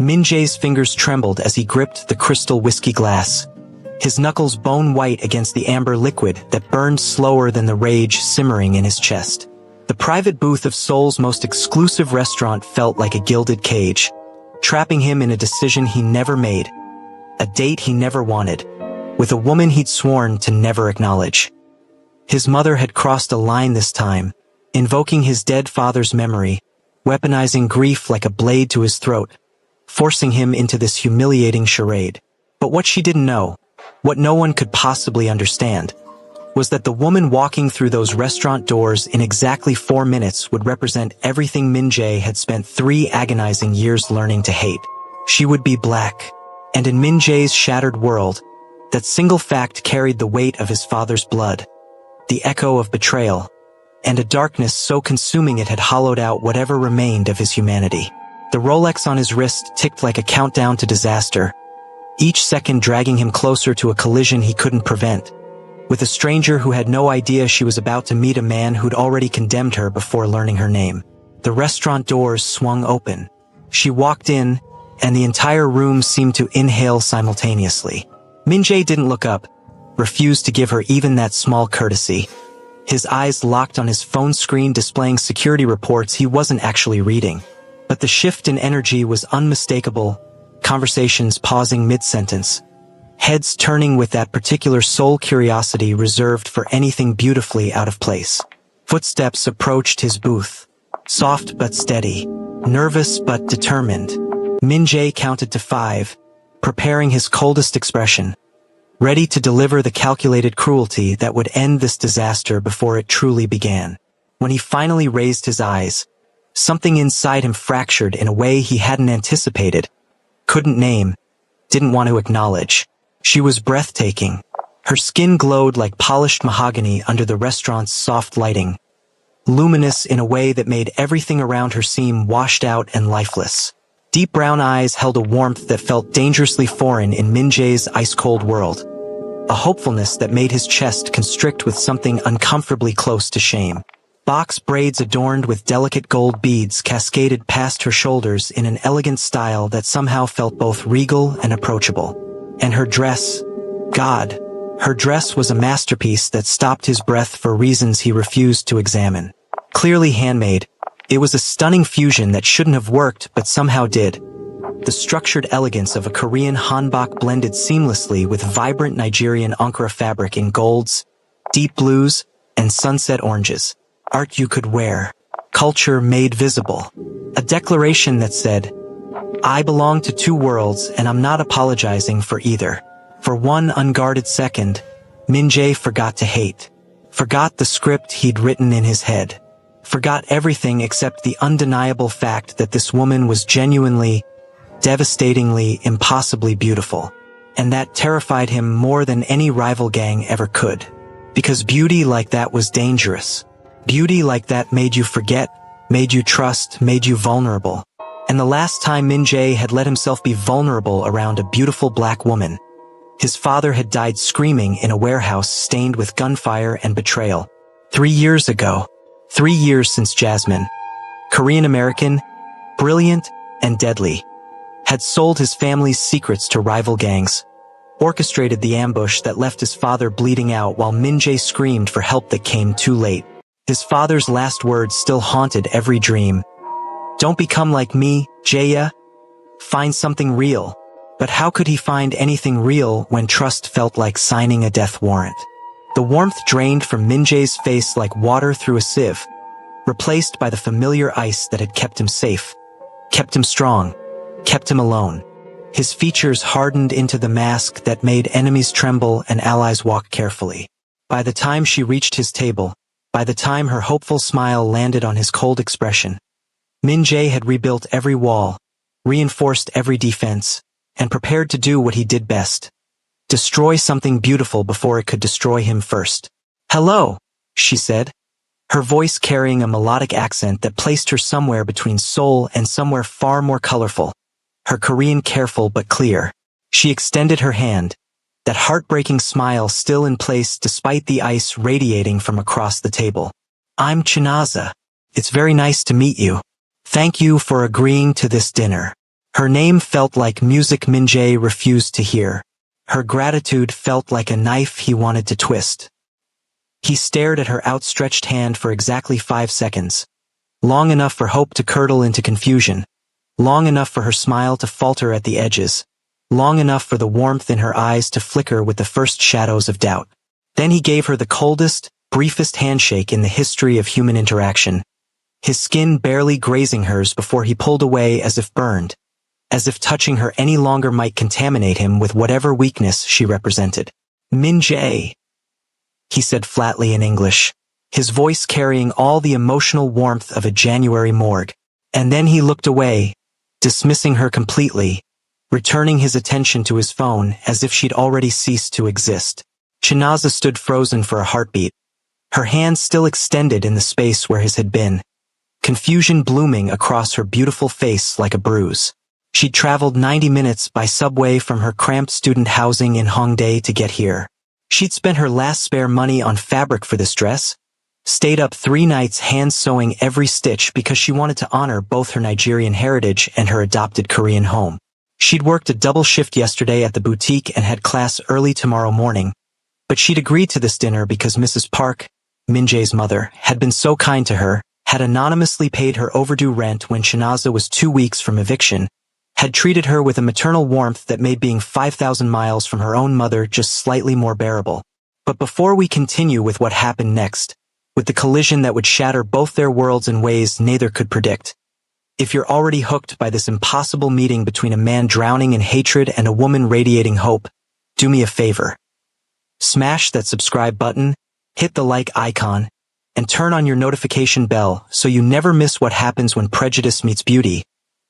Min Jae's fingers trembled as he gripped the crystal whiskey glass, his knuckles bone-white against the amber liquid that burned slower than the rage simmering in his chest. The private booth of Seoul's most exclusive restaurant felt like a gilded cage, trapping him in a decision he never made, a date he never wanted, with a woman he'd sworn to never acknowledge. His mother had crossed a line this time, invoking his dead father's memory, weaponizing grief like a blade to his throat, forcing him into this humiliating charade. But what she didn't know, what no one could possibly understand, was that the woman walking through those restaurant doors in exactly 4 minutes would represent everything Min Jae had spent 3 agonizing years learning to hate. She would be black, and in Min Jae's shattered world, that single fact carried the weight of his father's blood, the echo of betrayal, and a darkness so consuming it had hollowed out whatever remained of his humanity. The Rolex on his wrist ticked like a countdown to disaster, each second dragging him closer to a collision he couldn't prevent, with a stranger who had no idea she was about to meet a man who'd already condemned her before learning her name. The restaurant doors swung open. She walked in, and the entire room seemed to inhale simultaneously. Min Jae didn't look up, refused to give her even that small courtesy. His eyes locked on his phone screen displaying security reports he wasn't actually reading. But the shift in energy was unmistakable, conversations pausing mid-sentence, heads turning with that particular soul curiosity reserved for anything beautifully out of place. Footsteps approached his booth, soft but steady, nervous but determined. Min Jae counted to 5, preparing his coldest expression, ready to deliver the calculated cruelty that would end this disaster before it truly began. When he finally raised his eyes, something inside him fractured in a way he hadn't anticipated, couldn't name, didn't want to acknowledge. She was breathtaking. Her skin glowed like polished mahogany under the restaurant's soft lighting, luminous in a way that made everything around her seem washed out and lifeless. Deep brown eyes held a warmth that felt dangerously foreign in Min Jae's ice-cold world, a hopefulness that made his chest constrict with something uncomfortably close to shame. Box braids adorned with delicate gold beads cascaded past her shoulders in an elegant style that somehow felt both regal and approachable. And her dress, God, her dress was a masterpiece that stopped his breath for reasons he refused to examine. Clearly handmade, it was a stunning fusion that shouldn't have worked but somehow did. The structured elegance of a Korean hanbok blended seamlessly with vibrant Nigerian Ankara fabric in golds, deep blues, and sunset oranges. Art you could wear, culture made visible. A declaration that said, I belong to 2 worlds and I'm not apologizing for either. For one unguarded second, Min Jae forgot to hate. Forgot the script he'd written in his head. Forgot everything except the undeniable fact that this woman was genuinely, devastatingly, impossibly beautiful. And that terrified him more than any rival gang ever could. Because beauty like that was dangerous. Beauty like that made you forget, made you trust, made you vulnerable. And the last time Min Jae had let himself be vulnerable around a beautiful black woman, his father had died screaming in a warehouse stained with gunfire and betrayal. 3 years ago. 3 years since Jasmine, Korean-American, brilliant, and deadly, had sold his family's secrets to rival gangs, orchestrated the ambush that left his father bleeding out while Min Jae screamed for help that came too late. His father's last words still haunted every dream. Don't become like me, Jaeya. Find something real. But how could he find anything real when trust felt like signing a death warrant? The warmth drained from Min Jae's face like water through a sieve, replaced by the familiar ice that had kept him safe, kept him strong, kept him alone. His features hardened into the mask that made enemies tremble and allies walk carefully. By the time she reached his table, by the time her hopeful smile landed on his cold expression, Min Jae had rebuilt every wall, reinforced every defense, and prepared to do what he did best. Destroy something beautiful before it could destroy him first. Hello, she said, her voice carrying a melodic accent that placed her somewhere between Seoul and somewhere far more colorful. Her Korean careful but clear. She extended her hand, that heartbreaking smile still in place despite the ice radiating from across the table. I'm Chinaza. It's very nice to meet you. Thank you for agreeing to this dinner. Her name felt like music Min-jae refused to hear. Her gratitude felt like a knife he wanted to twist. He stared at her outstretched hand for exactly 5 seconds. Long enough for hope to curdle into confusion. Long enough for her smile to falter at the edges. Long enough for the warmth in her eyes to flicker with the first shadows of doubt. Then he gave her the coldest, briefest handshake in the history of human interaction. His skin barely grazing hers before he pulled away as if burned. As if touching her any longer might contaminate him with whatever weakness she represented. Min-jae, he said flatly in English, his voice carrying all the emotional warmth of a January morgue. And then he looked away, dismissing her completely, returning his attention to his phone as if she'd already ceased to exist. Chinaza stood frozen for a heartbeat, her hand still extended in the space where his had been, confusion blooming across her beautiful face like a bruise. She'd traveled 90 minutes by subway from her cramped student housing in Hongdae to get here. She'd spent her last spare money on fabric for this dress, stayed up 3 nights hand-sewing every stitch because she wanted to honor both her Nigerian heritage and her adopted Korean home. She'd worked a double shift yesterday at the boutique and had class early tomorrow morning, but she'd agreed to this dinner because Mrs. Park, Min-jae's mother, had been so kind to her, had anonymously paid her overdue rent when Chinaza was 2 weeks from eviction, had treated her with a maternal warmth that made being 5,000 miles from her own mother just slightly more bearable. But before we continue with what happened next, with the collision that would shatter both their worlds in ways neither could predict, if you're already hooked by this impossible meeting between a man drowning in hatred and a woman radiating hope, do me a favor. Smash that subscribe button, hit the like icon, and turn on your notification bell so you never miss what happens when prejudice meets beauty,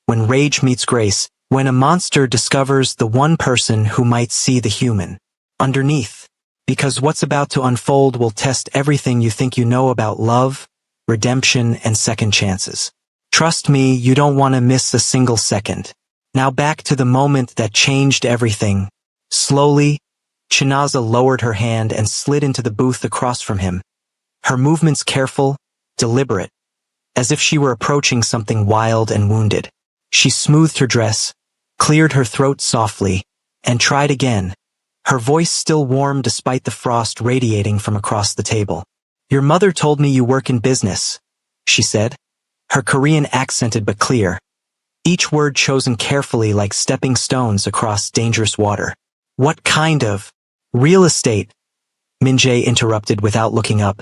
when rage meets grace, when a monster discovers the one person who might see the human underneath. Because what's about to unfold will test everything you think you know about love, redemption, and second chances. Trust me, you don't want to miss a single second. Now back to the moment that changed everything. Slowly, Chinaza lowered her hand and slid into the booth across from him. Her movements careful, deliberate, as if she were approaching something wild and wounded. She smoothed her dress, cleared her throat softly, and tried again, her voice still warm despite the frost radiating from across the table. "Your mother told me you work in business," she said, her Korean accented but clear, each word chosen carefully like stepping stones across dangerous water. "What kind of real estate?" Min-jae interrupted without looking up,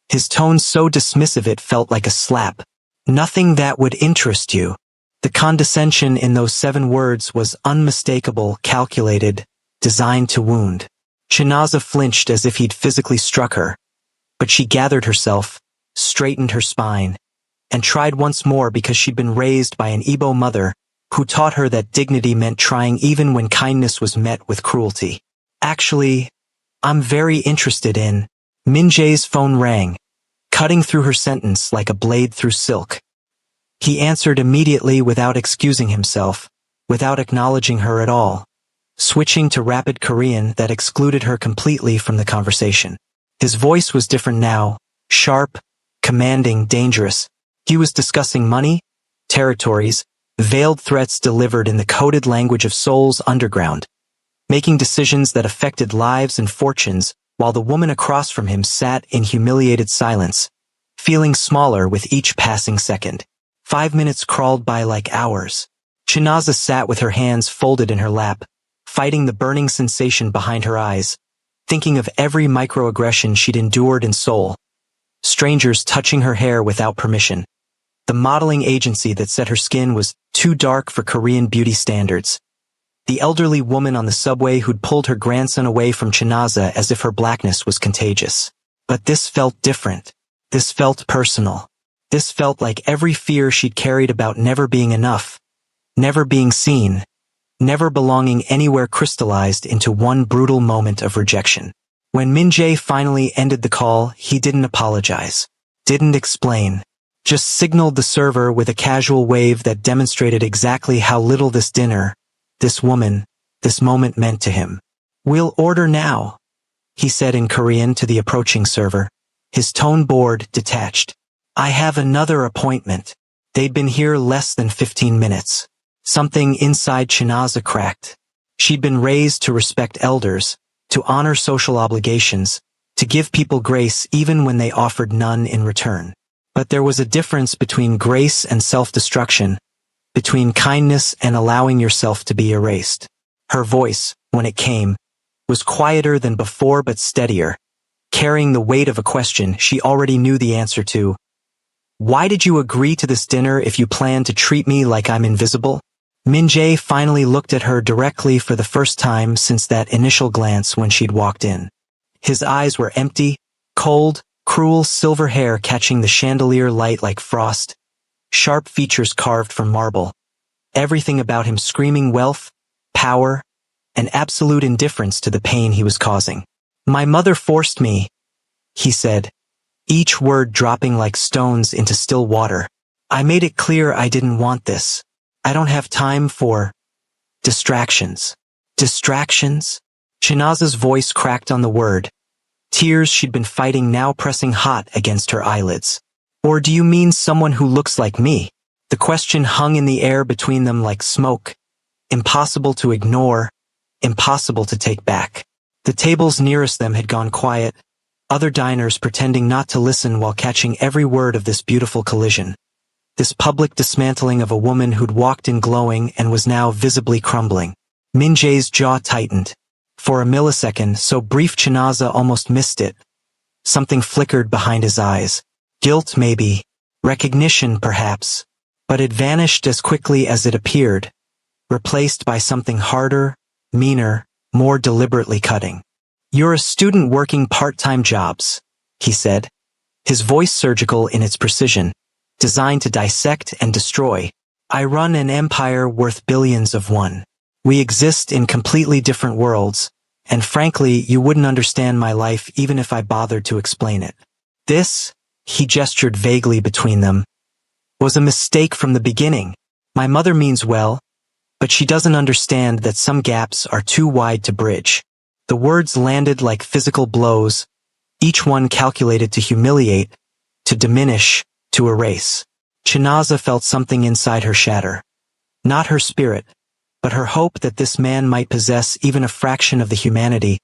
his tone so dismissive it felt like a slap. "Nothing that would interest you." The condescension in those 7 words was unmistakable, calculated, designed to wound. Chinaza flinched as if he'd physically struck her, but she gathered herself, straightened her spine, and tried once more because she'd been raised by an Igbo mother who taught her that dignity meant trying even when kindness was met with cruelty. "Actually, I'm very interested in..." Min-jae's phone rang, cutting through her sentence like a blade through silk. He answered immediately without excusing himself, without acknowledging her at all, switching to rapid Korean that excluded her completely from the conversation. His voice was different now, sharp, commanding, dangerous. He was discussing money, territories, veiled threats delivered in the coded language of Seoul's underground, making decisions that affected lives and fortunes while the woman across from him sat in humiliated silence, feeling smaller with each passing second. 5 minutes crawled by like hours. Chinaza sat with her hands folded in her lap, fighting the burning sensation behind her eyes, thinking of every microaggression she'd endured in Seoul. Strangers touching her hair without permission. The modeling agency that said her skin was too dark for Korean beauty standards. The elderly woman on the subway who'd pulled her grandson away from Chinaza as if her blackness was contagious. But this felt different. This felt personal. This felt like every fear she'd carried about never being enough, never being seen, never belonging anywhere crystallized into one brutal moment of rejection. When Min-jae finally ended the call, he didn't apologize, didn't explain, just signaled the server with a casual wave that demonstrated exactly how little this dinner, this woman, this moment meant to him. "We'll order now," he said in Korean to the approaching server, his tone bored, detached. "I have another appointment." They'd been here less than 15 minutes. Something inside Chinaza cracked. She'd been raised to respect elders, to honor social obligations, to give people grace even when they offered none in return. But there was a difference between grace and self-destruction, between kindness and allowing yourself to be erased. Her voice, when it came, was quieter than before but steadier, carrying the weight of a question she already knew the answer to. Why did you agree to this dinner if you plan to treat me like I'm invisible? Min-jae finally looked at her directly for the first time since that initial glance when she'd walked in. His eyes were empty, cold, cruel silver hair catching the chandelier light like frost, sharp features carved from marble. Everything about him screaming wealth, power, and absolute indifference to the pain he was causing. My mother forced me, he said, each word dropping like stones into still water. I made it clear I didn't want this. I don't have time for distractions. Distractions? Chinaza's voice cracked on the word, tears she'd been fighting now pressing hot against her eyelids. Or do you mean someone who looks like me? The question hung in the air between them like smoke, impossible to ignore, impossible to take back. The tables nearest them had gone quiet, other diners pretending not to listen while catching every word of this beautiful collision. This public dismantling of a woman who'd walked in glowing and was now visibly crumbling. Min-jae's jaw tightened. For a millisecond, so brief Chinaza almost missed it. Something flickered behind his eyes. Guilt maybe, recognition perhaps, but it vanished as quickly as it appeared, replaced by something harder, meaner, more deliberately cutting. You're a student working part-time jobs, he said, his voice surgical in its precision, designed to dissect and destroy. I run an empire worth billions of won. We exist in completely different worlds, and frankly, you wouldn't understand my life even if I bothered to explain it. This, he gestured vaguely between them, was a mistake from the beginning. My mother means well, but she doesn't understand that some gaps are too wide to bridge. The words landed like physical blows, each one calculated to humiliate, to diminish, to erase. Chinaza felt something inside her shatter. Not her spirit, but her hope that this man might possess even a fraction of the humanity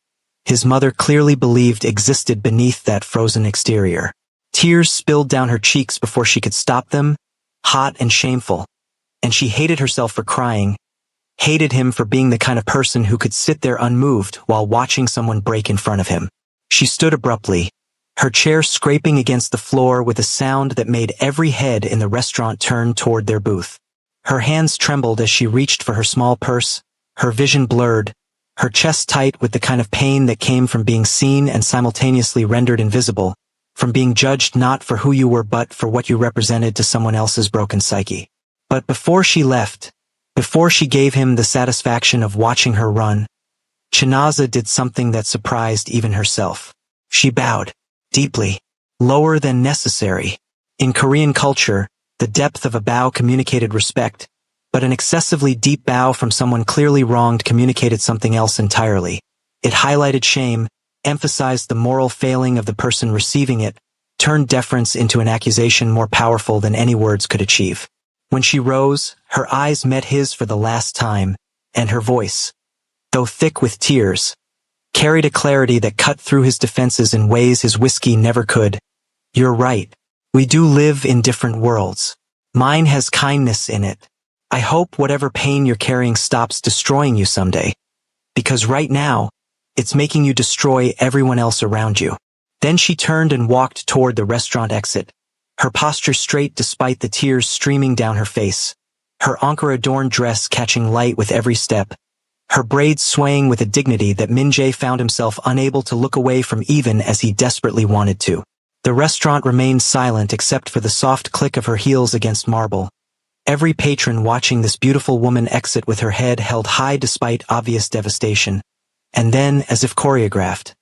his mother clearly believed existed beneath that frozen exterior. Tears spilled down her cheeks before she could stop them, hot and shameful, and she hated herself for crying, hated him for being the kind of person who could sit there unmoved while watching someone break in front of him. She stood abruptly, her chair scraping against the floor with a sound that made every head in the restaurant turn toward their booth. Her hands trembled as she reached for her small purse, her vision blurred, her chest tight with the kind of pain that came from being seen and simultaneously rendered invisible, from being judged not for who you were but for what you represented to someone else's broken psyche. But before she left, before she gave him the satisfaction of watching her run, Chinaza did something that surprised even herself. She bowed, deeply, lower than necessary. In Korean culture, the depth of a bow communicated respect, but an excessively deep bow from someone clearly wronged communicated something else entirely. It highlighted shame, emphasized the moral failing of the person receiving it, turned deference into an accusation more powerful than any words could achieve. When she rose, her eyes met his for the last time, and her voice, though thick with tears, carried a clarity that cut through his defenses in ways his whiskey never could. You're right. We do live in different worlds. Mine has kindness in it. I hope whatever pain you're carrying stops destroying you someday. Because right now, it's making you destroy everyone else around you. Then she turned and walked toward the restaurant exit, her posture straight despite the tears streaming down her face, her anchor-adorned dress catching light with every step, her braids swaying with a dignity that Min-jae found himself unable to look away from even as he desperately wanted to. The restaurant remained silent except for the soft click of her heels against marble, every patron watching this beautiful woman exit with her head held high despite obvious devastation. And then, as if choreographed,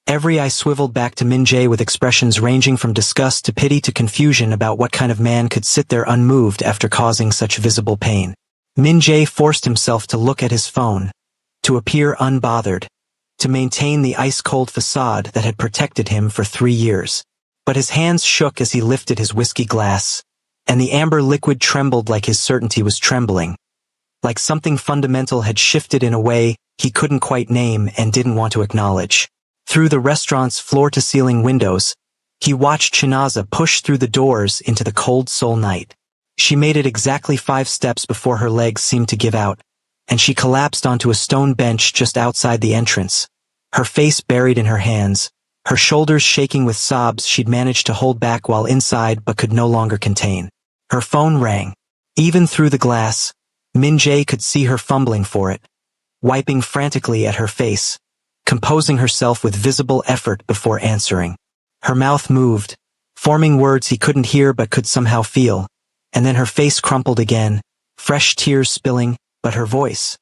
every eye swiveled back to Min-jae with expressions ranging from disgust to pity to confusion about what kind of man could sit there unmoved after causing such visible pain. Min-jae forced himself to look at his phone, to appear unbothered, to maintain the ice-cold facade that had protected him for 3 years. But his hands shook as he lifted his whiskey glass, and the amber liquid trembled like his certainty was trembling, like something fundamental had shifted in a way he couldn't quite name and didn't want to acknowledge. Through the restaurant's floor-to-ceiling windows, he watched Chinaza push through the doors into the cold Seoul night. She made it exactly 5 steps before her legs seemed to give out, and she collapsed onto a stone bench just outside the entrance, her face buried in her hands, her shoulders shaking with sobs she'd managed to hold back while inside but could no longer contain. Her phone rang. Even through the glass, Min-jae could see her fumbling for it, wiping frantically at her face, composing herself with visible effort before answering. Her mouth moved, forming words he couldn't hear but could somehow feel, and then her face crumpled again, fresh tears spilling, but her voice,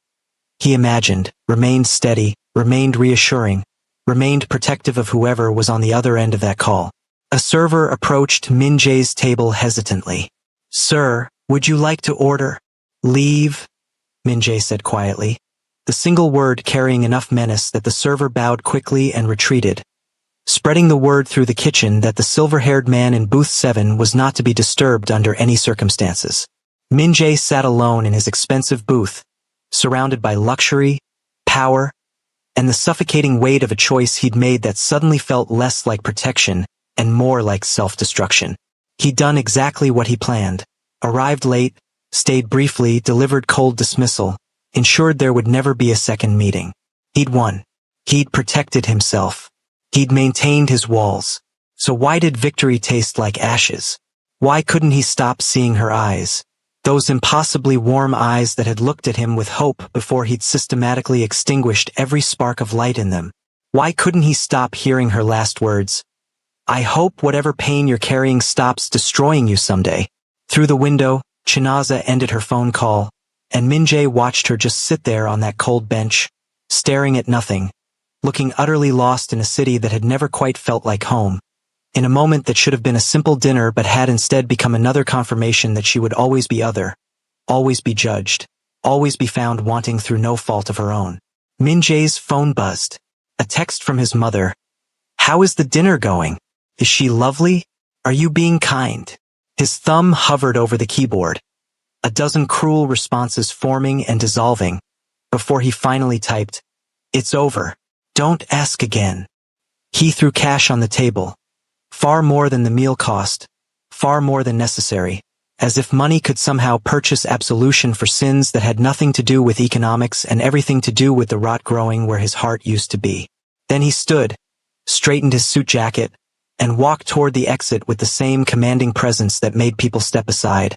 he imagined, remained steady, remained reassuring, remained protective of whoever was on the other end of that call. A server approached Min-jae's table hesitantly. "Sir, would you like to order?" "Leave," Min-jae said quietly, the single word carrying enough menace that the server bowed quickly and retreated, spreading the word through the kitchen that the silver-haired man in booth 7 was not to be disturbed under any circumstances. Min-jae sat alone in his expensive booth, surrounded by luxury, power, and the suffocating weight of a choice he'd made that suddenly felt less like protection and more like self-destruction. He'd done exactly what he planned, arrived late, stayed briefly, delivered cold dismissal, ensured there would never be a second meeting. He'd won. He'd protected himself. He'd maintained his walls. So why did victory taste like ashes? Why couldn't he stop seeing her eyes? Those impossibly warm eyes that had looked at him with hope before he'd systematically extinguished every spark of light in them. Why couldn't he stop hearing her last words? "I hope whatever pain you're carrying stops destroying you someday." Through the window, Chinaza ended her phone call, and Min-jae watched her just sit there on that cold bench, staring at nothing, looking utterly lost in a city that had never quite felt like home, in a moment that should have been a simple dinner but had instead become another confirmation that she would always be other, always be judged, always be found wanting through no fault of her own. Min-jae's phone buzzed. A text from his mother. "How is the dinner going? Is she lovely? Are you being kind?" His thumb hovered over the keyboard, a dozen cruel responses forming and dissolving, before he finally typed, "It's over. Don't ask again." He threw cash on the table. Far more than the meal cost, far more than necessary, as if money could somehow purchase absolution for sins that had nothing to do with economics and everything to do with the rot growing where his heart used to be. Then he stood, straightened his suit jacket, and walked toward the exit with the same commanding presence that made people step aside,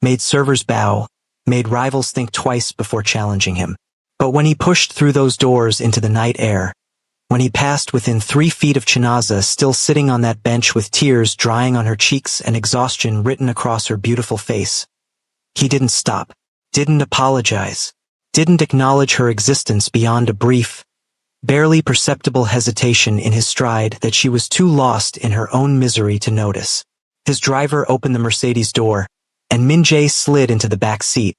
made servers bow, made rivals think twice before challenging him. But when he pushed through those doors into the night air, when he passed within 3 feet of Chinaza still sitting on that bench with tears drying on her cheeks and exhaustion written across her beautiful face, he didn't stop, didn't apologize, didn't acknowledge her existence beyond a brief, barely perceptible hesitation in his stride that she was too lost in her own misery to notice. His driver opened the Mercedes door, and Min-jae slid into the back seat,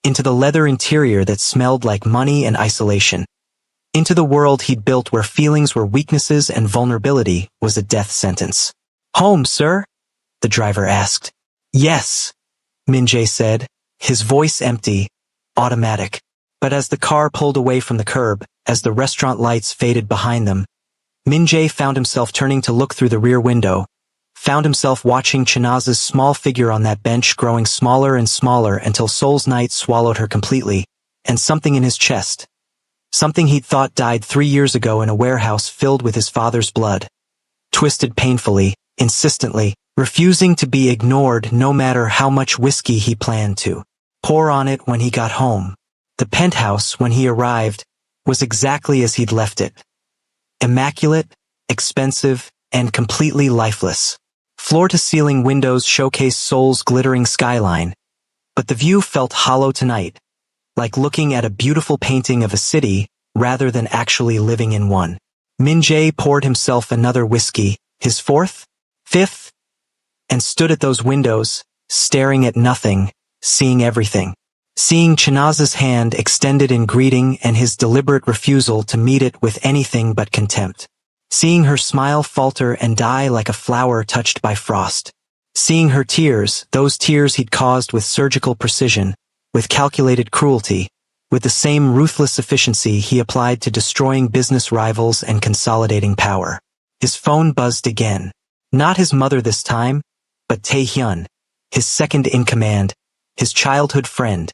into the leather interior that smelled like money and isolation, into the world he'd built where feelings were weaknesses and vulnerability was a death sentence. "Home, sir?" the driver asked. "Yes," Min-jae said, his voice empty, automatic. But as the car pulled away from the curb, as the restaurant lights faded behind them, Min-jae found himself turning to look through the rear window, found himself watching Chinaza's small figure on that bench growing smaller and smaller until Seoul's night swallowed her completely, and something in his chest, something he'd thought died 3 years ago in a warehouse filled with his father's blood, twisted painfully, insistently, refusing to be ignored no matter how much whiskey he planned to pour on it when he got home. The penthouse, when he arrived, was exactly as he'd left it. Immaculate, expensive, and completely lifeless. Floor-to-ceiling windows showcased Seoul's glittering skyline, but the view felt hollow tonight, like looking at a beautiful painting of a city rather than actually living in one. Min-jae poured himself another whiskey, his 4th, 5th, and stood at those windows, staring at nothing, seeing everything. Seeing Chinaza's hand extended in greeting and his deliberate refusal to meet it with anything but contempt. Seeing her smile falter and die like a flower touched by frost. Seeing her tears, those tears he'd caused with surgical precision, with calculated cruelty, with the same ruthless efficiency he applied to destroying business rivals and consolidating power. His phone buzzed again. Not his mother this time, but Tae-hyun, his second-in-command, his childhood friend,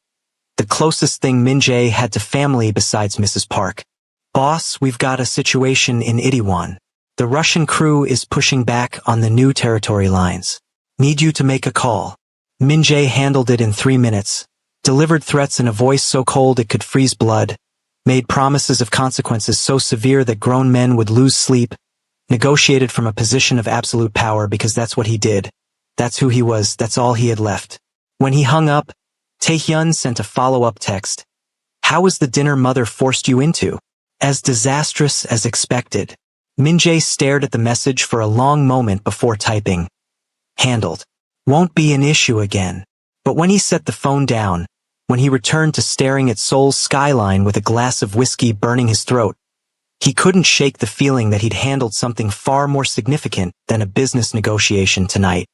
the closest thing Min-jae had to family besides Mrs. Park. "Boss, we've got a situation in Itaewon. The Russian crew is pushing back on the new territory lines. Need you to make a call." Min-jae handled it in 3 minutes, delivered threats in a voice so cold it could freeze blood, made promises of consequences so severe that grown men would lose sleep, negotiated from a position of absolute power because that's what he did. That's who he was, that's all he had left. When he hung up, Tae-hyun sent a follow-up text. "How was the dinner mother forced you into?" "As disastrous as expected." Min-jae stared at the message for a long moment before typing. "Handled. Won't be an issue again." But when he set the phone down, when he returned to staring at Seoul's skyline with a glass of whiskey burning his throat, he couldn't shake the feeling that he'd handled something far more significant than a business negotiation tonight.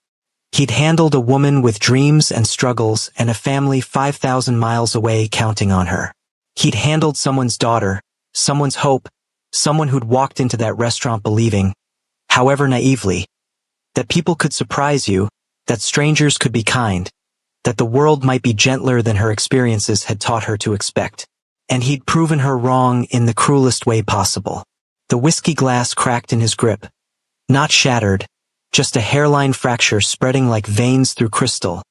He'd handled a woman with dreams and struggles and a family 5,000 miles away counting on her. He'd handled someone's daughter, someone's hope, someone who'd walked into that restaurant believing, however naively, that people could surprise you, that strangers could be kind, that the world might be gentler than her experiences had taught her to expect. And he'd proven her wrong in the cruelest way possible. The whiskey glass cracked in his grip. Not shattered, just a hairline fracture spreading like veins through crystal,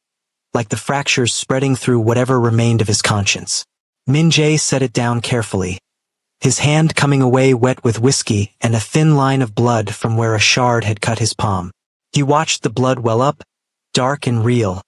like the fractures spreading through whatever remained of his conscience. Min-jae set it down carefully, his hand coming away wet with whiskey and a thin line of blood from where a shard had cut his palm. He watched the blood well up, dark and real,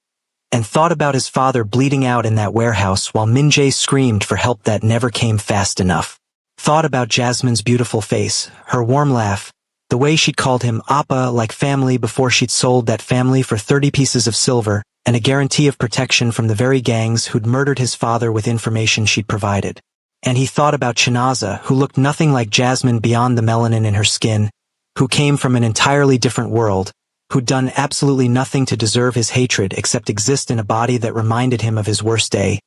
and thought about his father bleeding out in that warehouse while Min-jae screamed for help that never came fast enough. Thought about Jasmine's beautiful face, her warm laugh, the way she'd called him Appa like family before she'd sold that family for 30 pieces of silver, and a guarantee of protection from the very gangs who'd murdered his father with information she'd provided. And he thought about Chinaza, who looked nothing like Jasmine beyond the melanin in her skin, who came from an entirely different world, who'd done absolutely nothing to deserve his hatred except exist in a body that reminded him of his worst day,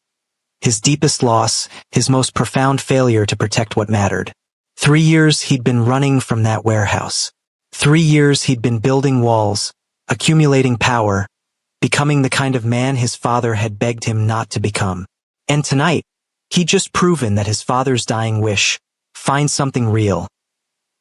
his deepest loss, his most profound failure to protect what mattered. 3 years he'd been running from that warehouse. 3 years he'd been building walls, accumulating power, becoming the kind of man his father had begged him not to become. And tonight, he'd just proven that his father's dying wish, find something real,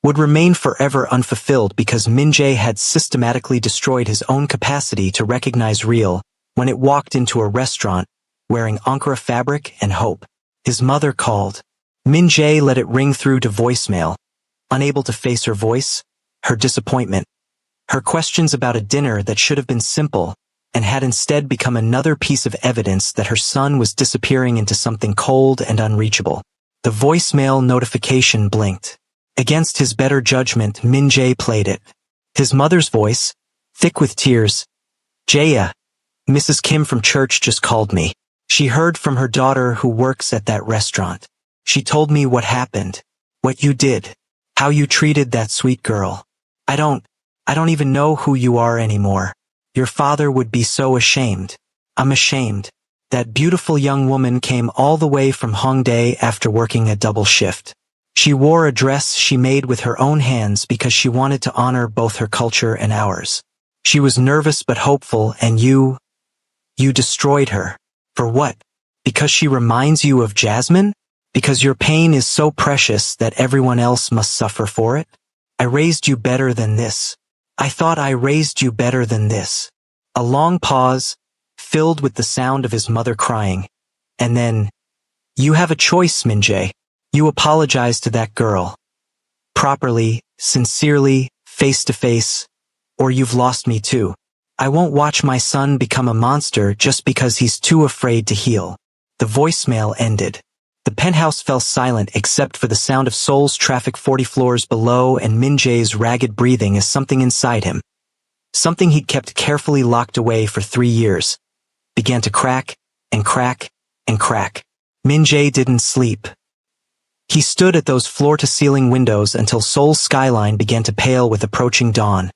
would remain forever unfulfilled because Min-jae had systematically destroyed his own capacity to recognize real when it walked into a restaurant wearing Ankara fabric and hope. His mother called. Min-jae let it ring through to voicemail, unable to face her voice, her disappointment, her questions about a dinner that should have been simple and had instead become another piece of evidence that her son was disappearing into something cold and unreachable. The voicemail notification blinked. Against his better judgment, Min-jae played it. His mother's voice, thick with tears. "Jaya, Mrs. Kim from church just called me. She heard from her daughter who works at that restaurant. She told me what happened, what you did, how you treated that sweet girl. I don't even know who you are anymore. Your father would be so ashamed. I'm ashamed. That beautiful young woman came all the way from Hongdae after working a double shift. She wore a dress she made with her own hands because she wanted to honor both her culture and ours. She was nervous but hopeful, and you destroyed her. For what? Because she reminds you of Jasmine? Because your pain is so precious that everyone else must suffer for it? I raised you better than this. I thought I raised you better than this." A long pause, filled with the sound of his mother crying. And then, "You have a choice, Min-jae. You apologize to that girl. Properly, sincerely, face to face, or you've lost me too. I won't watch my son become a monster just because he's too afraid to heal." The voicemail ended. The penthouse fell silent except for the sound of Seoul's traffic 40 floors below and Min-jae's ragged breathing as something inside him, something he'd kept carefully locked away for 3 years, began to crack and crack and crack. Min-jae didn't sleep. He stood at those floor-to-ceiling windows until Seoul's skyline began to pale with approaching dawn,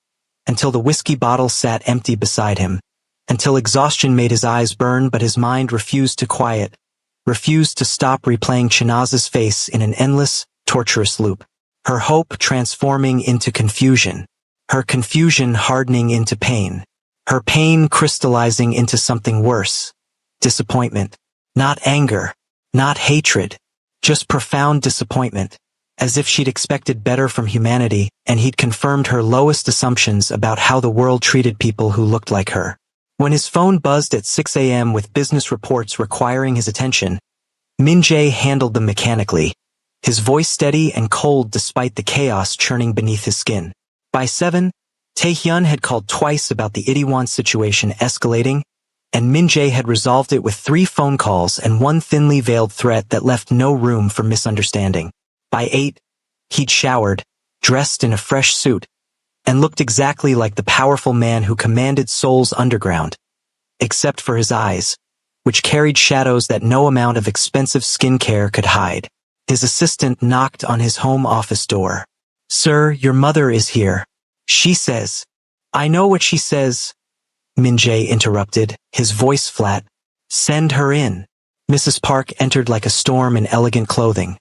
until the whiskey bottle sat empty beside him, until exhaustion made his eyes burn but his mind refused to quiet, refused to stop replaying Chinaza's face in an endless, torturous loop. Her hope transforming into confusion, her confusion hardening into pain, her pain crystallizing into something worse. Disappointment. Not anger, not hatred, just profound disappointment, as if she'd expected better from humanity and he'd confirmed her lowest assumptions about how the world treated people who looked like her. When his phone buzzed at 6 a.m. with business reports requiring his attention, Min-jae handled them mechanically, his voice steady and cold despite the chaos churning beneath his skin. By 7, Taehyun had called twice about the Itaewon situation escalating, and Min-jae had resolved it with 3 phone calls and 1 thinly veiled threat that left no room for misunderstanding. By 8, he'd showered, dressed in a fresh suit, and looked exactly like the powerful man who commanded Seoul's underground, except for his eyes, which carried shadows that no amount of expensive skincare could hide. His assistant knocked on his home office door. "Sir, your mother is here. She says." "I know what she says," Min-jae interrupted, his voice flat. "Send her in." Mrs. Park entered like a storm in elegant clothing.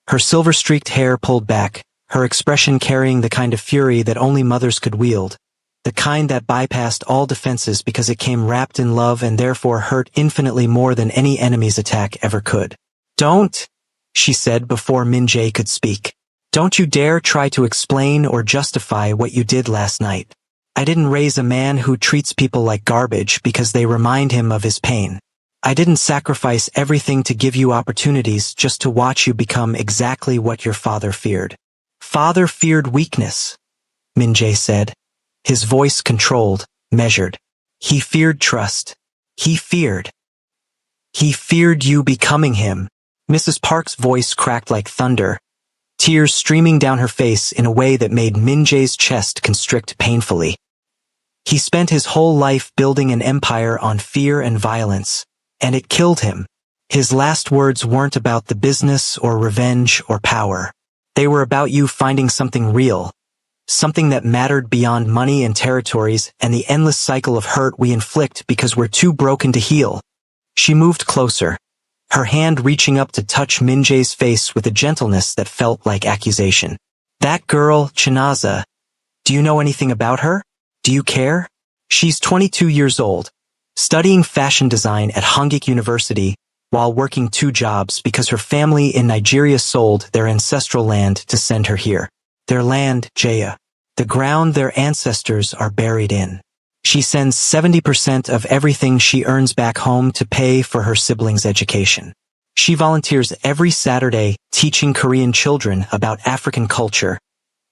Her silver-streaked hair pulled back, her expression carrying the kind of fury that only mothers could wield, the kind that bypassed all defenses because it came wrapped in love and therefore hurt infinitely more than any enemy's attack ever could. "Don't," she said before Min-jae could speak. "Don't you dare try to explain or justify what you did last night. I didn't raise a man who treats people like garbage because they remind him of his pain. I didn't sacrifice everything to give you opportunities just to watch you become exactly what your father feared." "Father feared weakness," Min-jae said, his voice controlled, measured. "He feared trust. He feared you becoming him." Mrs. Park's voice cracked like thunder, tears streaming down her face in a way that made Min-jae's chest constrict painfully. He spent his whole life building an empire on fear and violence, and it killed him. His last words weren't about the business or revenge or power. They were about you finding something real, something that mattered beyond money and territories and the endless cycle of hurt we inflict because we're too broken to heal. She moved closer, her hand reaching up to touch Min-jae's face with a gentleness that felt like accusation. "That girl, Chinaza, do you know anything about her? Do you care? She's 22 years old, studying fashion design at Hongik University while working 2 jobs because her family in Nigeria sold their ancestral land to send her here. Their land, Jaya, the ground their ancestors are buried in. She sends 70% of everything she earns back home to pay for her siblings' education. She volunteers every Saturday teaching Korean children about African culture,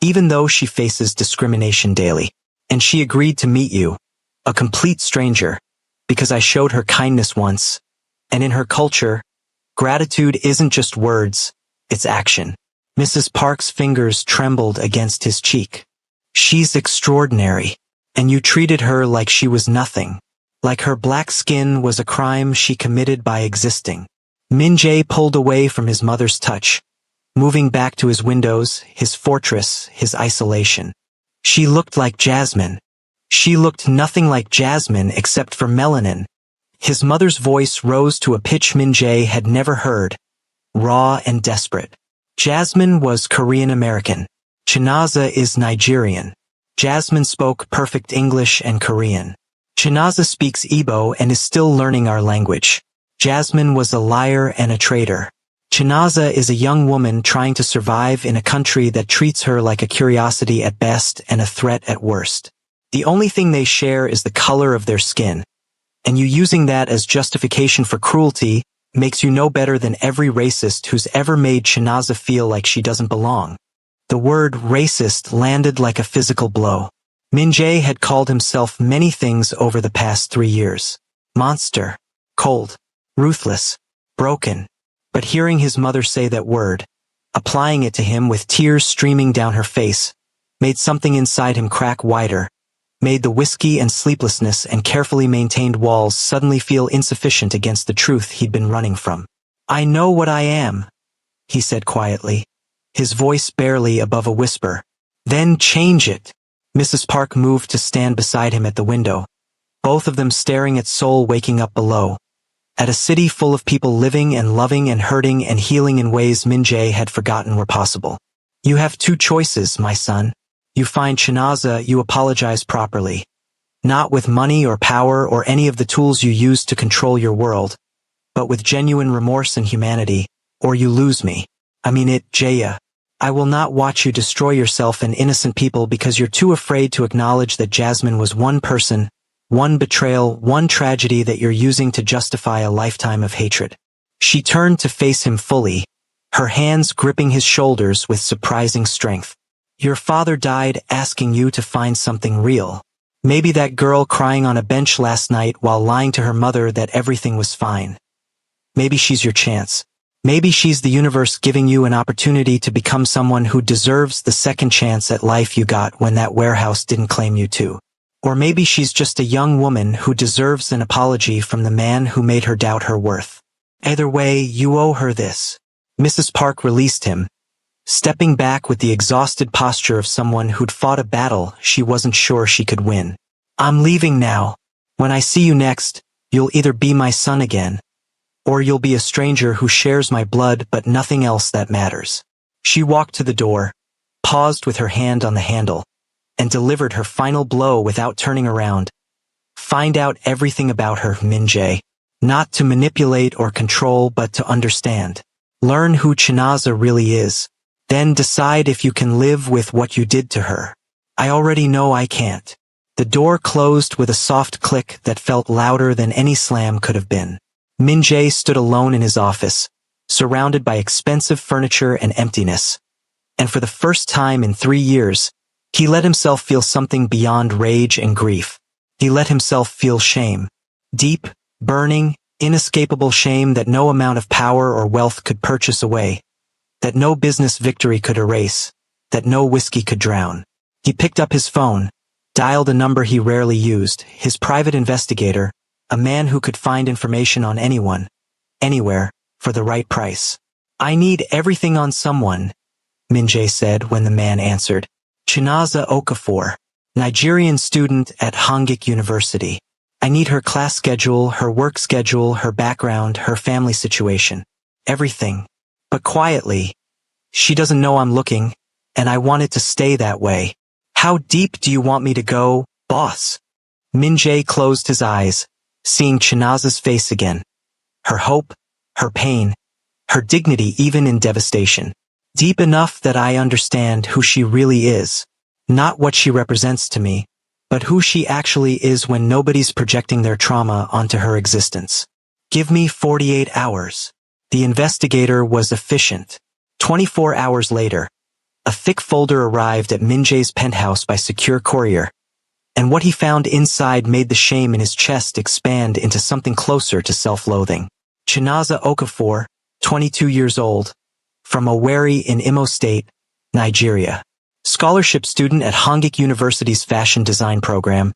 even though she faces discrimination daily. And she agreed to meet you, a complete stranger, because I showed her kindness once. And in her culture, gratitude isn't just words, it's action." Mrs. Park's fingers trembled against his cheek. "She's extraordinary. And you treated her like she was nothing. Like her black skin was a crime she committed by existing." Min-jae pulled away from his mother's touch, moving back to his windows, his fortress, his isolation. "She looked like Jasmine. She looked nothing like Jasmine except for melanin." His mother's voice rose to a pitch Min-jae had never heard, raw and desperate. "Jasmine was Korean American. Chinaza is Nigerian. Jasmine spoke perfect English and Korean. Chinaza speaks Igbo and is still learning our language. Jasmine was a liar and a traitor. Chinaza is a young woman trying to survive in a country that treats her like a curiosity at best and a threat at worst. The only thing they share is the color of their skin. And you using that as justification for cruelty makes you no better than every racist who's ever made Chinaza feel like she doesn't belong." The word racist landed like a physical blow. Min-jae had called himself many things over the past 3 years. Monster, cold, ruthless, broken. But hearing his mother say that word, applying it to him with tears streaming down her face, made something inside him crack wider, made the whiskey and sleeplessness and carefully maintained walls suddenly feel insufficient against the truth he'd been running from. "I know what I am," he said quietly, his voice barely above a whisper. "Then change it." Mrs. Park moved to stand beside him at the window, both of them staring at Seoul waking up below. At a city full of people living and loving and hurting and healing in ways Min-jae had forgotten were possible. You have two choices, my son. You find Chinaza, you apologize properly. Not with money or power or any of the tools you use to control your world, but with genuine remorse and humanity, or you lose me. I mean it, Jaya. I will not watch you destroy yourself and innocent people because you're too afraid to acknowledge that Jasmine was one person, one betrayal, one tragedy that you're using to justify a lifetime of hatred. She turned to face him fully, her hands gripping his shoulders with surprising strength. Your father died asking you to find something real. Maybe that girl crying on a bench last night while lying to her mother that everything was fine. Maybe she's your chance. Maybe she's the universe giving you an opportunity to become someone who deserves the second chance at life you got when that warehouse didn't claim you too. Or maybe she's just a young woman who deserves an apology from the man who made her doubt her worth. Either way, you owe her this. Mrs. Park released him, stepping back with the exhausted posture of someone who'd fought a battle she wasn't sure she could win. I'm leaving now. When I see you next, you'll either be my son again, or you'll be a stranger who shares my blood but nothing else that matters. She walked to the door, paused with her hand on the handle, and delivered her final blow without turning around. Find out everything about her, Min-jae. Not to manipulate or control but to understand. Learn who Chinaza really is. Then decide if you can live with what you did to her. I already know I can't. The door closed with a soft click that felt louder than any slam could have been. Min-jae stood alone in his office, surrounded by expensive furniture and emptiness. And for the first time in 3 years, he let himself feel something beyond rage and grief. He let himself feel shame. Deep, burning, inescapable shame that no amount of power or wealth could purchase away. That no business victory could erase. That no whiskey could drown. He picked up his phone, dialed a number he rarely used, his private investigator, a man who could find information on anyone, anywhere, for the right price. I need everything on someone, Min-jae said when the man answered. Chinaza Okafor, Nigerian student at Hongik University. I need her class schedule, her work schedule, her background, her family situation. Everything. But quietly. She doesn't know I'm looking, and I want it to stay that way. How deep do you want me to go, boss? Min-jae closed his eyes, seeing Chinaza's face again. Her hope, her pain, her dignity even in devastation. Deep enough that I understand who she really is. Not what she represents to me, but who she actually is when nobody's projecting their trauma onto her existence. Give me 48 hours. The investigator was efficient. 24 hours later, a thick folder arrived at Min-jae's penthouse by secure courier, and what he found inside made the shame in his chest expand into something closer to self-loathing. Chinaza Okafor, 22 years old, from Owerri in Imo State, Nigeria. Scholarship student at Hongik University's fashion design program,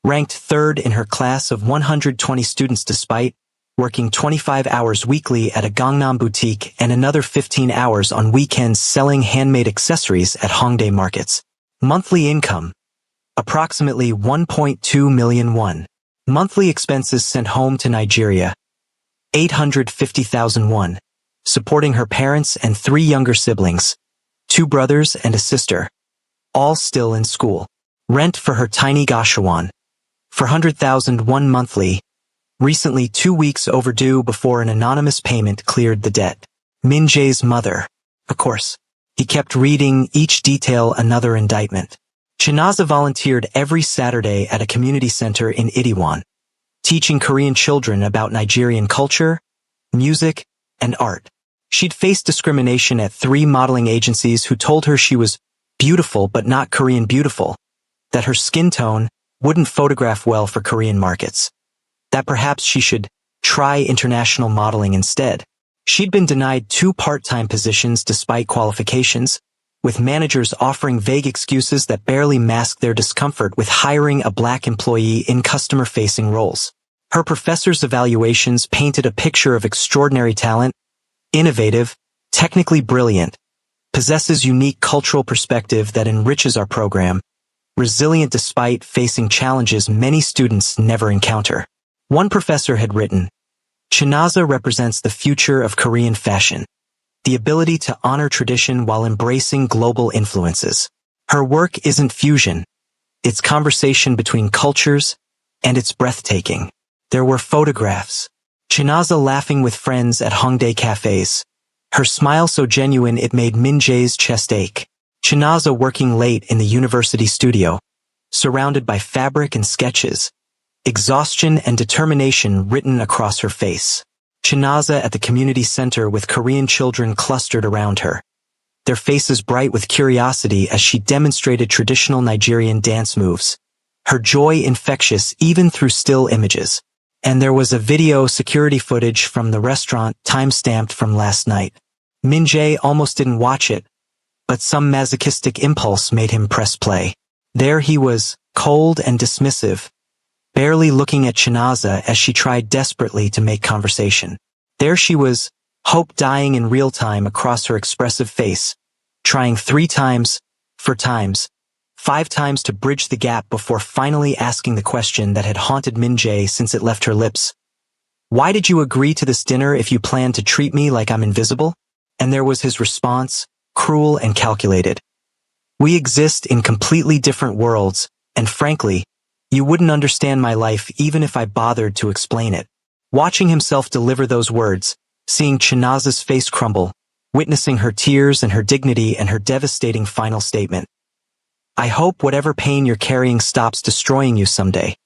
ranked third in her class of 120 students despite working 25 hours weekly at a Gangnam boutique and another 15 hours on weekends selling handmade accessories at Hongdae markets. Monthly income, approximately 1.2 million won. Monthly expenses sent home to Nigeria, 850,000 won, supporting her parents and 3 younger siblings, 2 brothers and a sister, all still in school. Rent for her tiny Gashawon, 400,000 won monthly, recently 2 weeks overdue before an anonymous payment cleared the debt. Min-jae's mother. Of course, he kept reading each detail another indictment. Chinaza volunteered every Saturday at a community center in Itaewon, teaching Korean children about Nigerian culture, music, and art. She'd faced discrimination at 3 modeling agencies who told her she was beautiful but not Korean beautiful, that her skin tone wouldn't photograph well for Korean markets, that perhaps she should try international modeling instead. She'd been denied 2 part-time positions despite qualifications, with managers offering vague excuses that barely masked their discomfort with hiring a black employee in customer-facing roles. Her professors' evaluations painted a picture of extraordinary talent, innovative, technically brilliant, possesses unique cultural perspective that enriches our program, resilient despite facing challenges many students never encounter. One professor had written, "Chinaza represents the future of Korean fashion, the ability to honor tradition while embracing global influences. Her work isn't fusion, it's conversation between cultures, and it's breathtaking." There were photographs. Chinaza laughing with friends at Hongdae cafes. Her smile so genuine it made Min Jae's chest ache. Chinaza working late in the university studio, surrounded by fabric and sketches, exhaustion and determination written across her face. Chinaza at the community center with Korean children clustered around her, their faces bright with curiosity as she demonstrated traditional Nigerian dance moves, her joy infectious even through still images. And there was a video security footage from the restaurant time-stamped from last night. Min Jae almost didn't watch it, but some masochistic impulse made him press play. There he was, cold and dismissive, barely looking at Chinaza as she tried desperately to make conversation. There she was, hope dying in real time across her expressive face, trying 3 times, 4 times, 5 times to bridge the gap before finally asking the question that had haunted Min Jae since it left her lips. "Why did you agree to this dinner if you planned to treat me like I'm invisible?" And there was his response, cruel and calculated. "We exist in completely different worlds, and frankly, you wouldn't understand my life even if I bothered to explain it." Watching himself deliver those words, seeing Chinaza's face crumble, witnessing her tears and her dignity and her devastating final statement. "I hope whatever pain you're carrying stops destroying you someday."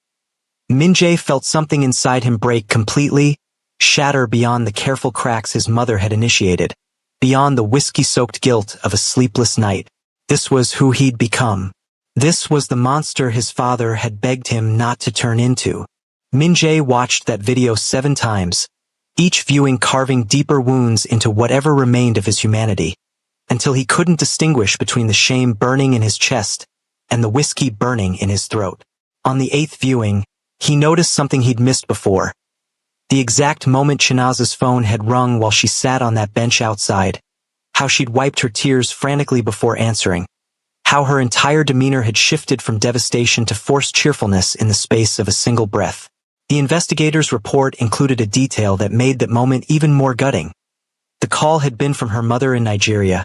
Min Jae felt something inside him break completely, shatter beyond the careful cracks his mother had initiated, beyond the whiskey-soaked guilt of a sleepless night. This was who he'd become. This was the monster his father had begged him not to turn into. Min Jae watched that video 7 times, each viewing carving deeper wounds into whatever remained of his humanity, until he couldn't distinguish between the shame burning in his chest and the whiskey burning in his throat. On the 8th viewing, he noticed something he'd missed before. The exact moment Chinaza's phone had rung while she sat on that bench outside, how she'd wiped her tears frantically before answering, how her entire demeanor had shifted from devastation to forced cheerfulness in the space of a single breath. The investigators' report included a detail that made that moment even more gutting. The call had been from her mother in Nigeria,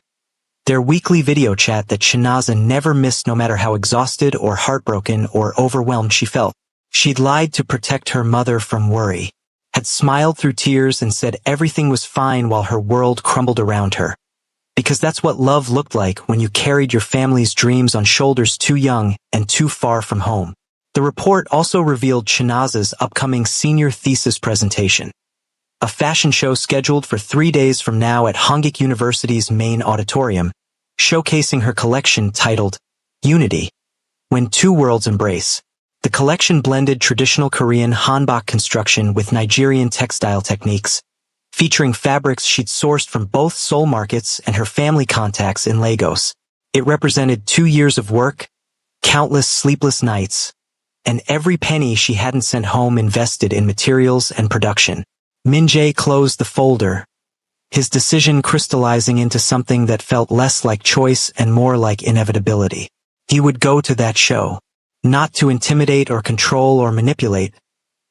their weekly video chat that Chinaza never missed no matter how exhausted or heartbroken or overwhelmed she felt. She'd lied to protect her mother from worry, had smiled through tears and said everything was fine while her world crumbled around her. Because that's what love looked like when you carried your family's dreams on shoulders too young and too far from home. The report also revealed Chinaza's upcoming senior thesis presentation, a fashion show scheduled for 3 days from now at Hongik University's main auditorium, showcasing her collection titled Unity, When Two Worlds Embrace. The collection blended traditional Korean hanbok construction with Nigerian textile techniques, featuring fabrics she'd sourced from both Seoul markets and her family contacts in Lagos. It represented 2 years of work, countless sleepless nights, and every penny she hadn't sent home invested in materials and production. Min Jae closed the folder, his decision crystallizing into something that felt less like choice and more like inevitability. He would go to that show, not to intimidate or control or manipulate,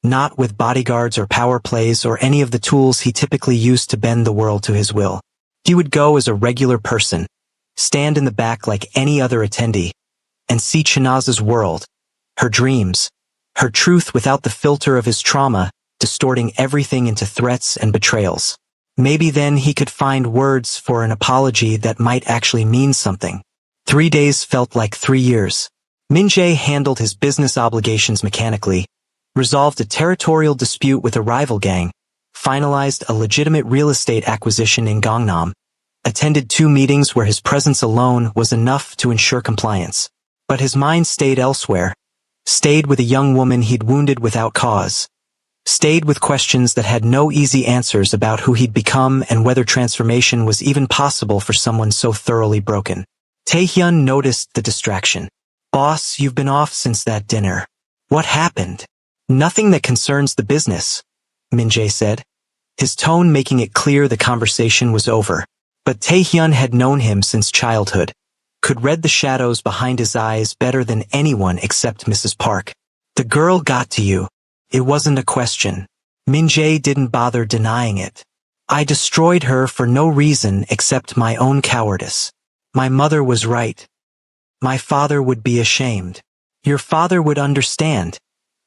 not with bodyguards or power plays or any of the tools he typically used to bend the world to his will. He would go as a regular person, stand in the back like any other attendee, and see Chinaza's world, her dreams, her truth without the filter of his trauma, distorting everything into threats and betrayals. Maybe then he could find words for an apology that might actually mean something. 3 days felt like 3 years. Min Jae handled his business obligations mechanically, resolved a territorial dispute with a rival gang, finalized a legitimate real estate acquisition in Gangnam, attended 2 meetings where his presence alone was enough to ensure compliance. But his mind stayed elsewhere, stayed with a young woman he'd wounded without cause, stayed with questions that had no easy answers about who he'd become and whether transformation was even possible for someone so thoroughly broken. Taehyun noticed the distraction. "Boss, you've been off since that dinner. What happened?" "Nothing that concerns the business," Min Jae said, his tone making it clear the conversation was over. But Taehyun had known him since childhood, could read the shadows behind his eyes better than anyone except Mrs. Park. The girl got to you. It wasn't a question. Min-jae didn't bother denying it. I destroyed her for no reason except my own cowardice. My mother was right. My father would be ashamed. Your father would understand,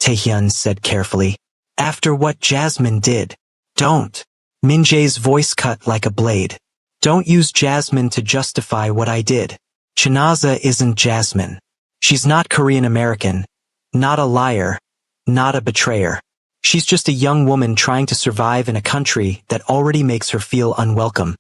Taehyun said carefully. After what Jasmine did. Don't. Min-jae's voice cut like a blade. Don't use Jasmine to justify what I did. Chinaza isn't Jasmine. She's not Korean American, not a liar, not a betrayer. She's just a young woman trying to survive in a country that already makes her feel unwelcome.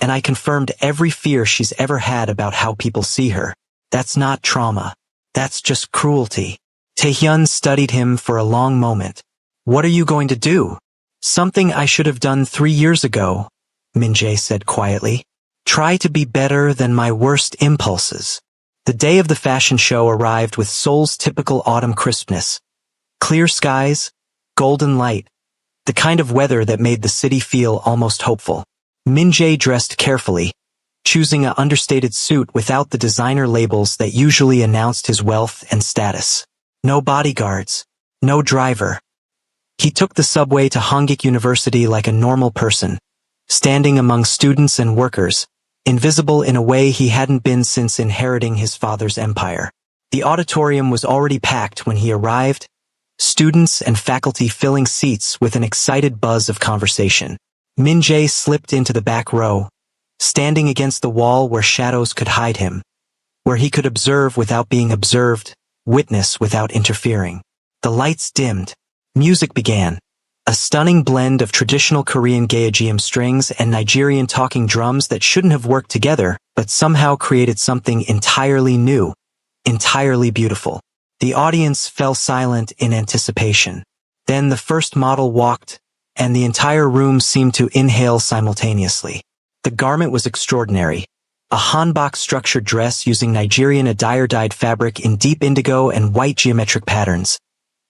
And I confirmed every fear she's ever had about how people see her. That's not trauma. That's just cruelty. Taehyun studied him for a long moment. What are you going to do? Something I should have done 3 years ago, Min-jae said quietly. Try to be better than my worst impulses. The day of the fashion show arrived with Seoul's typical autumn crispness. Clear skies, golden light, the kind of weather that made the city feel almost hopeful. Min-jae dressed carefully, choosing an understated suit without the designer labels that usually announced his wealth and status. No bodyguards, no driver. He took the subway to Hongik University like a normal person, standing among students and workers, invisible in a way he hadn't been since inheriting his father's empire. The auditorium was already packed when he arrived, students and faculty filling seats with an excited buzz of conversation. Min-jae slipped into the back row, standing against the wall where shadows could hide him, where he could observe without being observed, witness without interfering. The lights dimmed. Music began. A stunning blend of traditional Korean gaegeum strings and Nigerian talking drums that shouldn't have worked together, but somehow created something entirely new, entirely beautiful. The audience fell silent in anticipation. Then the first model walked, and the entire room seemed to inhale simultaneously. The garment was extraordinary. A hanbok-structured dress using Nigerian attire-dyed fabric in deep indigo and white geometric patterns.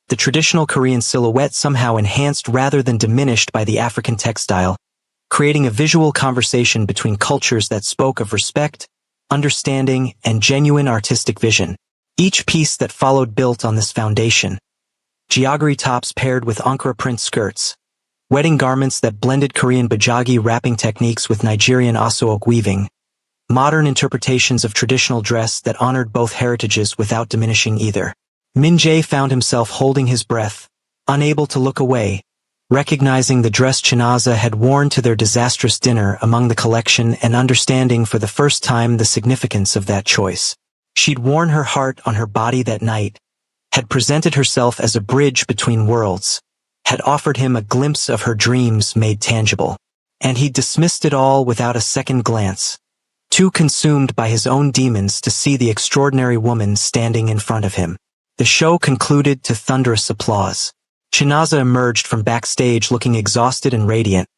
The traditional Korean silhouette somehow enhanced rather than diminished by the African textile, creating a visual conversation between cultures that spoke of respect, understanding, and genuine artistic vision. Each piece that followed built on this foundation. Geoghery tops paired with Ankara print skirts, wedding garments that blended Korean bajagi wrapping techniques with Nigerian asook weaving, modern interpretations of traditional dress that honored both heritages without diminishing either. Min-jae found himself holding his breath, unable to look away, recognizing the dress Chinaza had worn to their disastrous dinner among the collection and understanding for the first time the significance of that choice. She'd worn her heart on her body that night, had presented herself as a bridge between worlds, had offered him a glimpse of her dreams made tangible. And he dismissed it all without a second glance, too consumed by his own demons to see the extraordinary woman standing in front of him. The show concluded to thunderous applause. Chinaza emerged from backstage looking exhausted and radiant,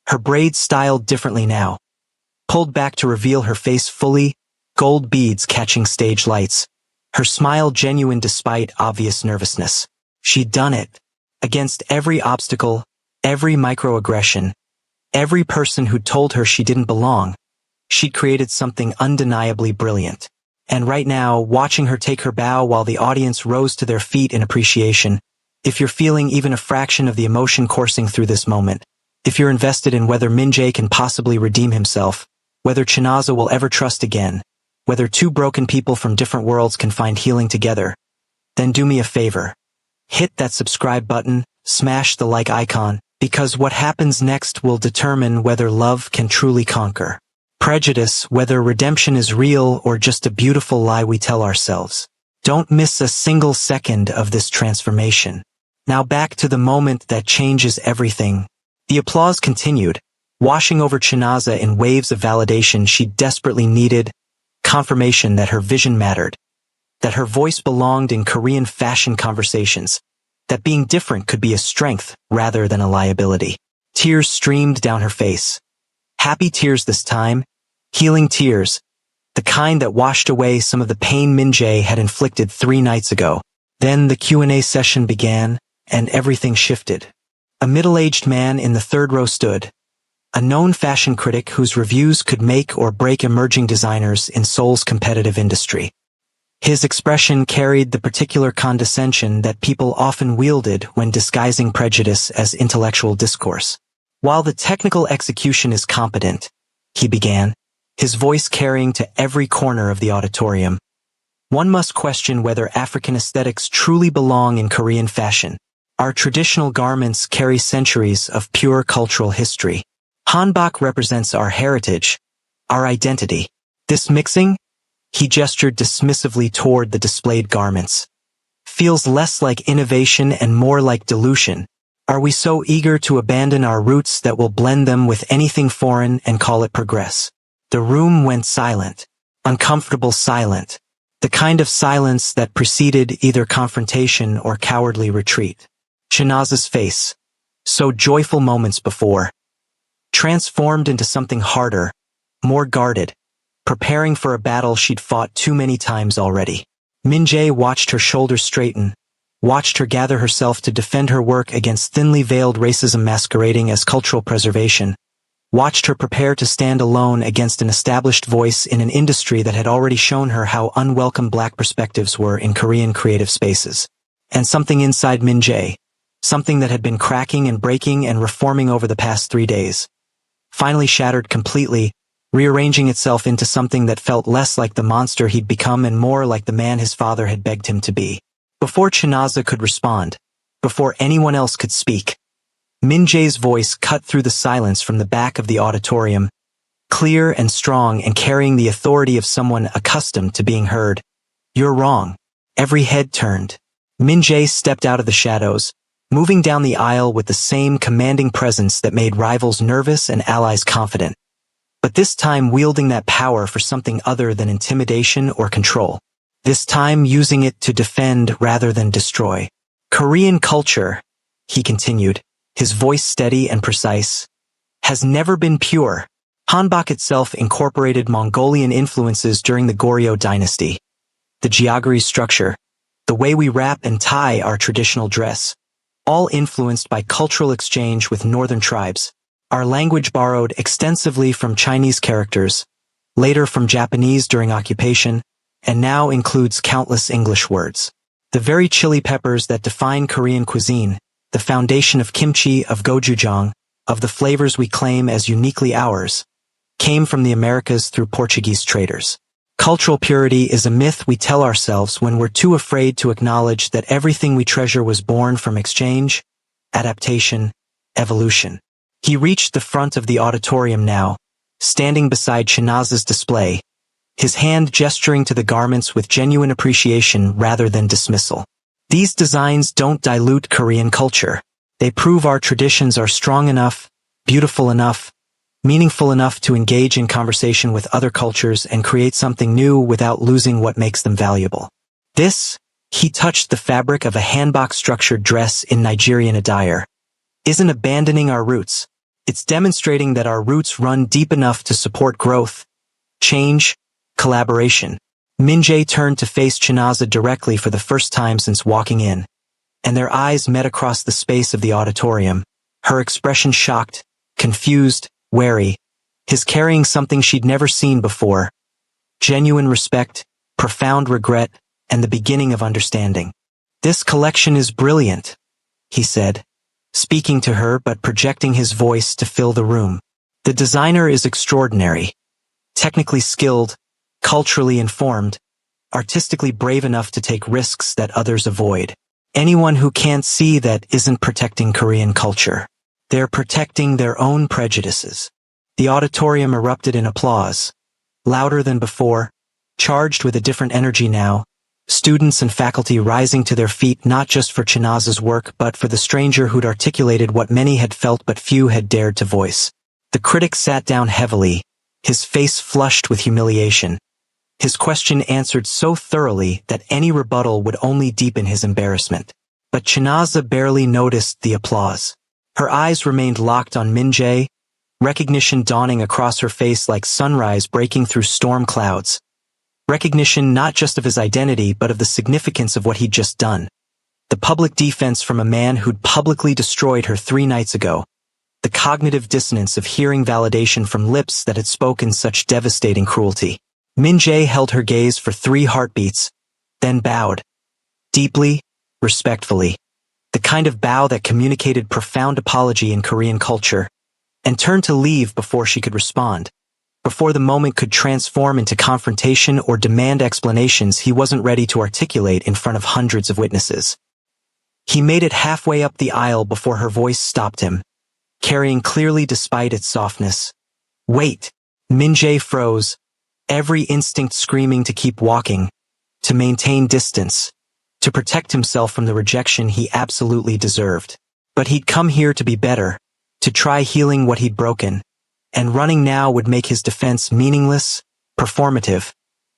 her braids styled differently now, pulled back to reveal her face fully, gold beads catching stage lights, her smile genuine despite obvious nervousness. She'd done it. Against every obstacle, every microaggression, every person who'd told her she didn't belong, she'd created something undeniably brilliant. And right now, watching her take her bow while the audience rose to their feet in appreciation, if you're feeling even a fraction of the emotion coursing through this moment, if you're invested in whether Min-jae can possibly redeem himself, whether Chinaza will ever trust again, whether two broken people from different worlds can find healing together, then do me a favor. Hit that subscribe button, smash the like icon, because what happens next will determine whether love can truly conquer prejudice, whether redemption is real or just a beautiful lie we tell ourselves. Don't miss a single second of this transformation. Now back to the moment that changes everything. The applause continued, washing over Chinaza in waves of validation she desperately needed, confirmation that her vision mattered, that her voice belonged in Korean fashion conversations, that being different could be a strength rather than a liability. Tears streamed down her face. Happy tears this time, healing tears, the kind that washed away some of the pain Min-jae had inflicted 3 nights ago. Then the Q&A session began, and everything shifted. A middle-aged man in the third row stood, a known fashion critic whose reviews could make or break emerging designers in Seoul's competitive industry. His expression carried the particular condescension that people often wielded when disguising prejudice as intellectual discourse. While the technical execution is competent, he began, his voice carrying to every corner of the auditorium, one must question whether African aesthetics truly belong in Korean fashion. Our traditional garments carry centuries of pure cultural history. Hanbok represents our heritage, our identity. This mixing, he gestured dismissively toward the displayed garments, feels less like innovation and more like dilution. Are we so eager to abandon our roots that we'll blend them with anything foreign and call it progress? The room went silent, uncomfortable silent, the kind of silence that preceded either confrontation or cowardly retreat. Chinaza's face, so joyful moments before, transformed into something harder, more guarded, preparing for a battle she'd fought too many times already. Min-jae watched her shoulders straighten, watched her gather herself to defend her work against thinly veiled racism masquerading as cultural preservation, watched her prepare to stand alone against an established voice in an industry that had already shown her how unwelcome black perspectives were in Korean creative spaces. And something inside Min-jae, something that had been cracking and breaking and reforming over the past 3 days, finally shattered completely, rearranging itself into something that felt less like the monster he'd become and more like the man his father had begged him to be. Before Chinaza could respond, before anyone else could speak, Min-jae's voice cut through the silence from the back of the auditorium, clear and strong and carrying the authority of someone accustomed to being heard. You're wrong. Every head turned. Min-jae stepped out of the shadows, moving down the aisle with the same commanding presence that made rivals nervous and allies confident, but this time wielding that power for something other than intimidation or control. This time using it to defend rather than destroy. Korean culture, he continued, his voice steady and precise, has never been pure. Hanbok itself incorporated Mongolian influences during the Goryeo dynasty. The Jeoggery structure, the way we wrap and tie our traditional dress, all influenced by cultural exchange with northern tribes. Our language borrowed extensively from Chinese characters, later from Japanese during occupation, and now includes countless English words. The very chili peppers that define Korean cuisine, the foundation of kimchi, of gochujang, of the flavors we claim as uniquely ours, came from the Americas through Portuguese traders. Cultural purity is a myth we tell ourselves when we're too afraid to acknowledge that everything we treasure was born from exchange, adaptation, evolution. He reached the front of the auditorium now, standing beside Chinaza's display, his hand gesturing to the garments with genuine appreciation rather than dismissal. These designs don't dilute Korean culture. They prove our traditions are strong enough, beautiful enough, meaningful enough to engage in conversation with other cultures and create something new without losing what makes them valuable. This, he touched the fabric of a hanbok-structured dress in Nigerian attire, isn't abandoning our roots. It's demonstrating that our roots run deep enough to support growth, change, collaboration. Min-jae turned to face Chinaza directly for the first time since walking in, and their eyes met across the space of the auditorium, her expression shocked, confused, wary, his carrying something she'd never seen before, genuine respect, profound regret, and the beginning of understanding. This collection is brilliant, he said, speaking to her but projecting his voice to fill the room. The designer is extraordinary, technically skilled, culturally informed, artistically brave enough to take risks that others avoid. Anyone who can't see that isn't protecting Korean culture. They're protecting their own prejudices. The auditorium erupted in applause, louder than before, charged with a different energy now, students and faculty rising to their feet not just for Chinaza's work but for the stranger who'd articulated what many had felt but few had dared to voice. The critic sat down heavily, his face flushed with humiliation, his question answered so thoroughly that any rebuttal would only deepen his embarrassment. But Chinaza barely noticed the applause. Her eyes remained locked on Min-jae, recognition dawning across her face like sunrise breaking through storm clouds. Recognition not just of his identity but of the significance of what he'd just done. The public defense from a man who'd publicly destroyed her 3 nights ago. the cognitive dissonance of hearing validation from lips that had spoken such devastating cruelty. Min-jae held her gaze for 3 heartbeats, then bowed. Deeply, respectfully. The kind of bow that communicated profound apology in Korean culture, and turned to leave before she could respond. Before the moment could transform into confrontation or demand explanations he wasn't ready to articulate in front of hundreds of witnesses. He made it halfway up the aisle before her voice stopped him, carrying clearly despite its softness. Wait! Min-jae froze, every instinct screaming to keep walking, to maintain distance, to protect himself from the rejection he absolutely deserved. But he'd come here to be better, to try healing what he'd broken, and running now would make his defense meaningless, performative,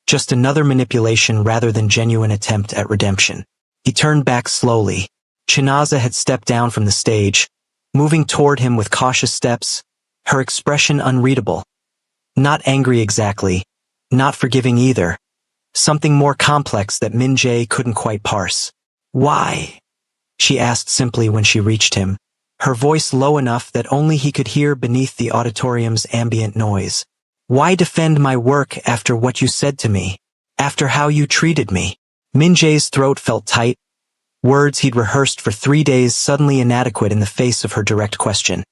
just another manipulation rather than genuine attempt at redemption. He turned back slowly. Chinaza had stepped down from the stage, moving toward him with cautious steps, her expression unreadable. Not angry exactly, not forgiving either. Something more complex that Min-jae couldn't quite parse. Why? She asked simply when she reached him, her voice low enough that only he could hear beneath the auditorium's ambient noise. Why defend my work after what you said to me? After how you treated me? Min-jae's throat felt tight, words he'd rehearsed for 3 days suddenly inadequate in the face of her direct question.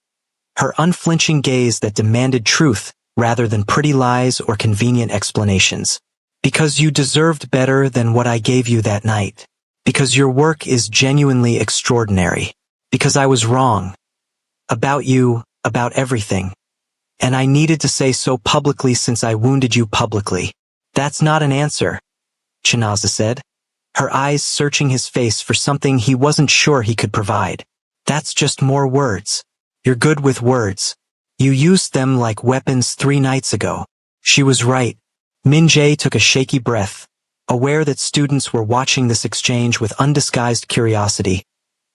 Her unflinching gaze that demanded truth rather than pretty lies or convenient explanations. Because you deserved better than what I gave you that night. Because your work is genuinely extraordinary. Because I was wrong. About you, about everything. And I needed to say so publicly since I wounded you publicly. That's not an answer, Chinaza said, her eyes searching his face for something he wasn't sure he could provide. That's just more words. You're good with words. You used them like weapons 3 nights ago. She was right. Min-jae took a shaky breath, aware that students were watching this exchange with undisguised curiosity,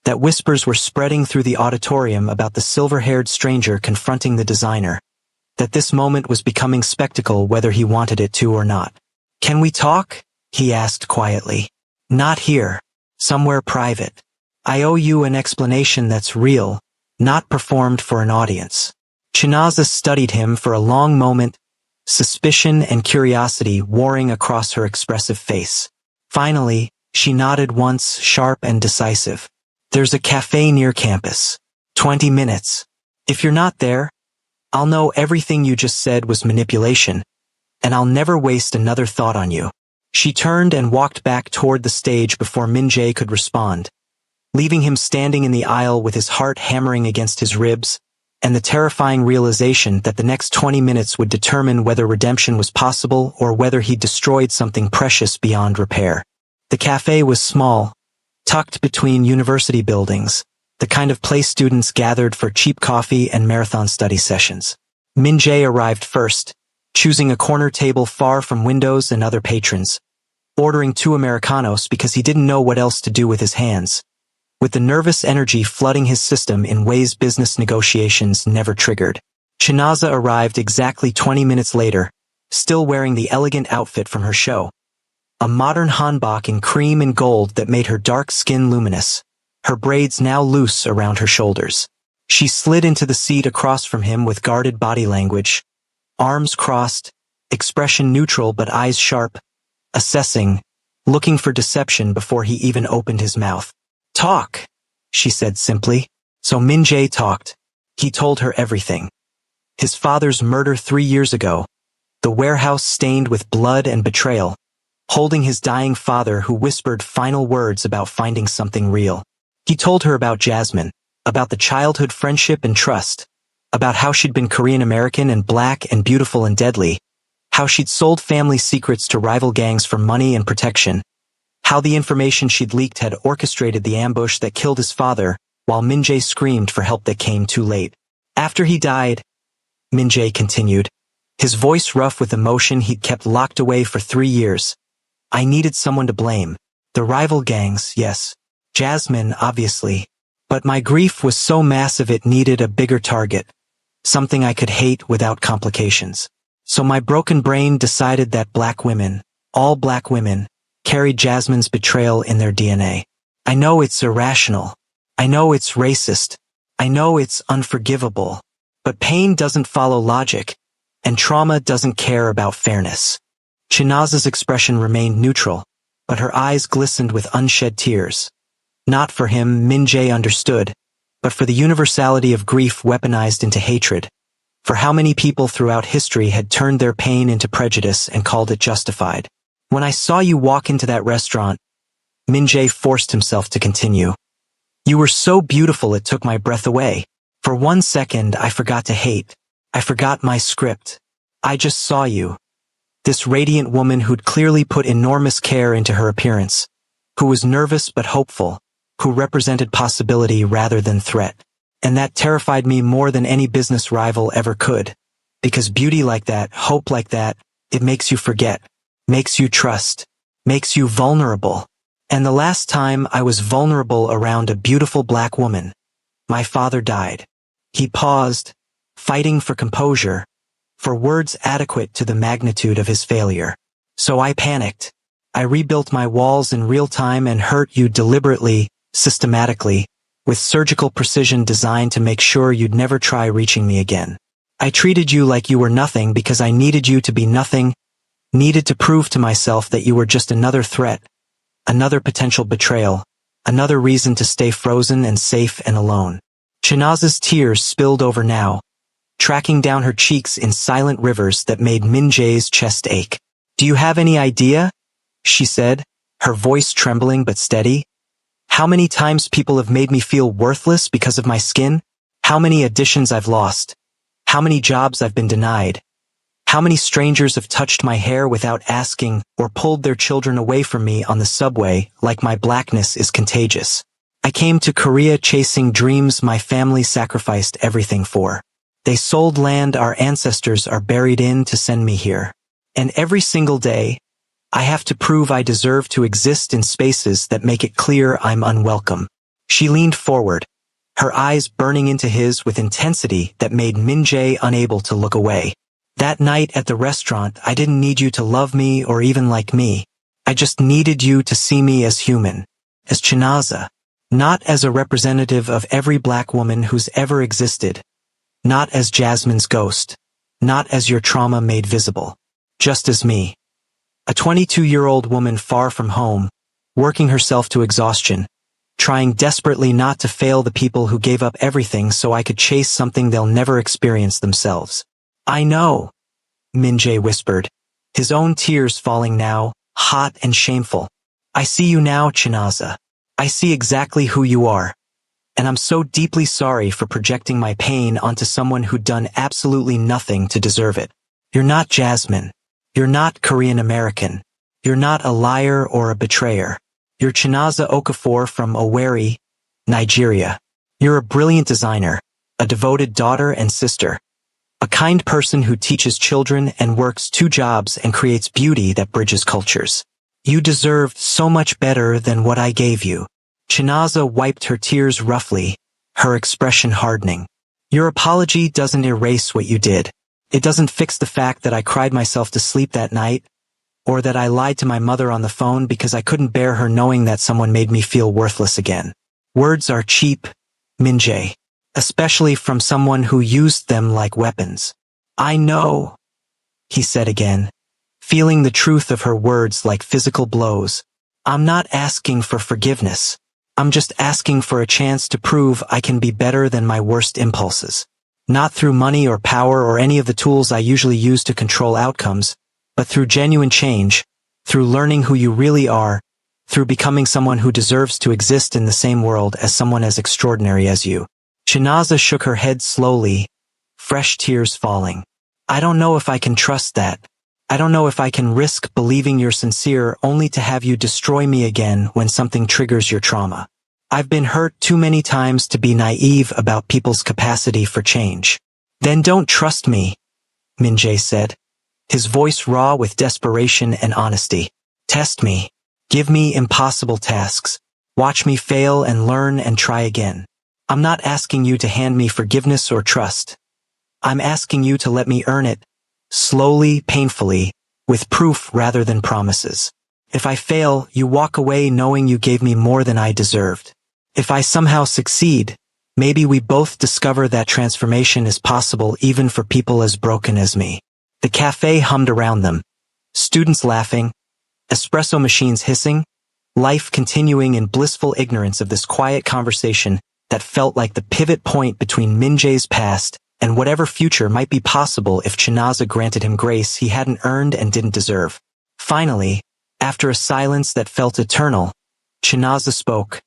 that whispers were spreading through the auditorium about the silver-haired stranger confronting the designer, that this moment was becoming spectacle whether he wanted it to or not. Can we talk? He asked quietly. Not here. Somewhere private. I owe you an explanation that's real, not performed for an audience. Chinaza studied him for a long moment, suspicion and curiosity warring across her expressive face. Finally, she nodded once, sharp and decisive. There's a cafe near campus. 20 minutes. If you're not there, I'll know everything you just said was manipulation, and I'll never waste another thought on you. She turned and walked back toward the stage before Min-jae could respond, leaving him standing in the aisle with his heart hammering against his ribs, and the terrifying realization that the next 20 minutes would determine whether redemption was possible or whether he'd destroyed something precious beyond repair. The cafe was small, tucked between university buildings, the kind of place students gathered for cheap coffee and marathon study sessions. Min-jae arrived first, choosing a corner table far from windows and other patrons, ordering 2 Americanos because he didn't know what else to do with his hands, with the nervous energy flooding his system in ways business negotiations never triggered. Chinaza arrived exactly 20 minutes later, still wearing the elegant outfit from her show. A modern hanbok in cream and gold that made her dark skin luminous, her braids now loose around her shoulders. She slid into the seat across from him with guarded body language, arms crossed, expression neutral but eyes sharp, assessing, looking for deception before he even opened his mouth. Talk, she said simply. So Min-jae talked. He told her everything. His father's murder 3 years ago, the warehouse stained with blood and betrayal, holding his dying father who whispered final words about finding something real. He told her about Jasmine, about the childhood friendship and trust, about how she'd been Korean American and black and beautiful and deadly, how she'd sold family secrets to rival gangs for money and protection, how the information she'd leaked had orchestrated the ambush that killed his father, while Min-jae screamed for help that came too late. After he died, Min-jae continued, his voice rough with emotion he'd kept locked away for 3 years. I needed someone to blame. The rival gangs, yes. Jasmine, obviously. But my grief was so massive it needed a bigger target. Something I could hate without complications. So my broken brain decided that black women, all black women, carried Jasmine's betrayal in their DNA. I know it's irrational. I know it's racist. I know it's unforgivable, but pain doesn't follow logic, and trauma doesn't care about fairness. Chinaza's expression remained neutral, but her eyes glistened with unshed tears. Not for him, Min-jae understood, but for the universality of grief weaponized into hatred. For how many people throughout history had turned their pain into prejudice and called it justified. When I saw you walk into that restaurant, Min-jae forced himself to continue. You were so beautiful it took my breath away. For 1 second I forgot to hate. I forgot my script. I just saw you. This radiant woman who'd clearly put enormous care into her appearance, who was nervous but hopeful, who represented possibility rather than threat. And that terrified me more than any business rival ever could. Because beauty like that, hope like that, it makes you forget, makes you trust, makes you vulnerable. And the last time I was vulnerable around a beautiful black woman, my father died. He paused, fighting for composure, for words adequate to the magnitude of his failure. So I panicked. I rebuilt my walls in real time and hurt you deliberately, systematically, with surgical precision designed to make sure you'd never try reaching me again. I treated you like you were nothing because I needed you to be nothing, needed to prove to myself that you were just another threat, another potential betrayal, another reason to stay frozen and safe and alone. Chinaza's tears spilled over now, tracking down her cheeks in silent rivers that made Min-jae's chest ache. Do you have any idea? She said, her voice trembling but steady. How many times people have made me feel worthless because of my skin? How many auditions I've lost? How many jobs I've been denied? How many strangers have touched my hair without asking or pulled their children away from me on the subway like my blackness is contagious? I came to Korea chasing dreams my family sacrificed everything for. They sold land our ancestors are buried in to send me here. And every single day, I have to prove I deserve to exist in spaces that make it clear I'm unwelcome. She leaned forward, her eyes burning into his with intensity that made Min-jae unable to look away. That night at the restaurant, I didn't need you to love me or even like me. I just needed you to see me as human, as Chinaza, not as a representative of every black woman who's ever existed, not as Jasmine's ghost, not as your trauma made visible, just as me. A 22-year-old woman far from home, working herself to exhaustion, trying desperately not to fail the people who gave up everything so I could chase something they'll never experience themselves. I know, Min-jae whispered, his own tears falling now, hot and shameful. I see you now, Chinaza. I see exactly who you are. And I'm so deeply sorry for projecting my pain onto someone who'd done absolutely nothing to deserve it. You're not Jasmine. You're not Korean American. You're not a liar or a betrayer. You're Chinaza Okafor from Owerri, Nigeria. You're a brilliant designer, a devoted daughter and sister, a kind person who teaches children and works 2 jobs and creates beauty that bridges cultures. You deserve so much better than what I gave you. Chinaza wiped her tears roughly, her expression hardening. Your apology doesn't erase what you did. It doesn't fix the fact that I cried myself to sleep that night, or that I lied to my mother on the phone because I couldn't bear her knowing that someone made me feel worthless again. Words are cheap, Min-jae, especially from someone who used them like weapons. I know, he said again, feeling the truth of her words like physical blows. I'm not asking for forgiveness. I'm just asking for a chance to prove I can be better than my worst impulses. Not through money or power or any of the tools I usually use to control outcomes, but through genuine change, through learning who you really are, through becoming someone who deserves to exist in the same world as someone as extraordinary as you. Chinaza shook her head slowly, fresh tears falling. I don't know if I can trust that. I don't know if I can risk believing you're sincere only to have you destroy me again when something triggers your trauma. I've been hurt too many times to be naive about people's capacity for change. Then don't trust me, Min-jae said, his voice raw with desperation and honesty. Test me. Give me impossible tasks. Watch me fail and learn and try again. I'm not asking you to hand me forgiveness or trust. I'm asking you to let me earn it, slowly, painfully, with proof rather than promises. If I fail, you walk away knowing you gave me more than I deserved. If I somehow succeed, Maybe we both discover that transformation is possible even for people as broken as me. The cafe hummed around them. Students laughing, espresso machines hissing, life continuing in blissful ignorance of this quiet conversation that felt like the pivot point between Min-jae's past and whatever future might be possible if Chinaza granted him grace he hadn't earned and didn't deserve. Finally, after a silence that felt eternal, Chinaza spoke.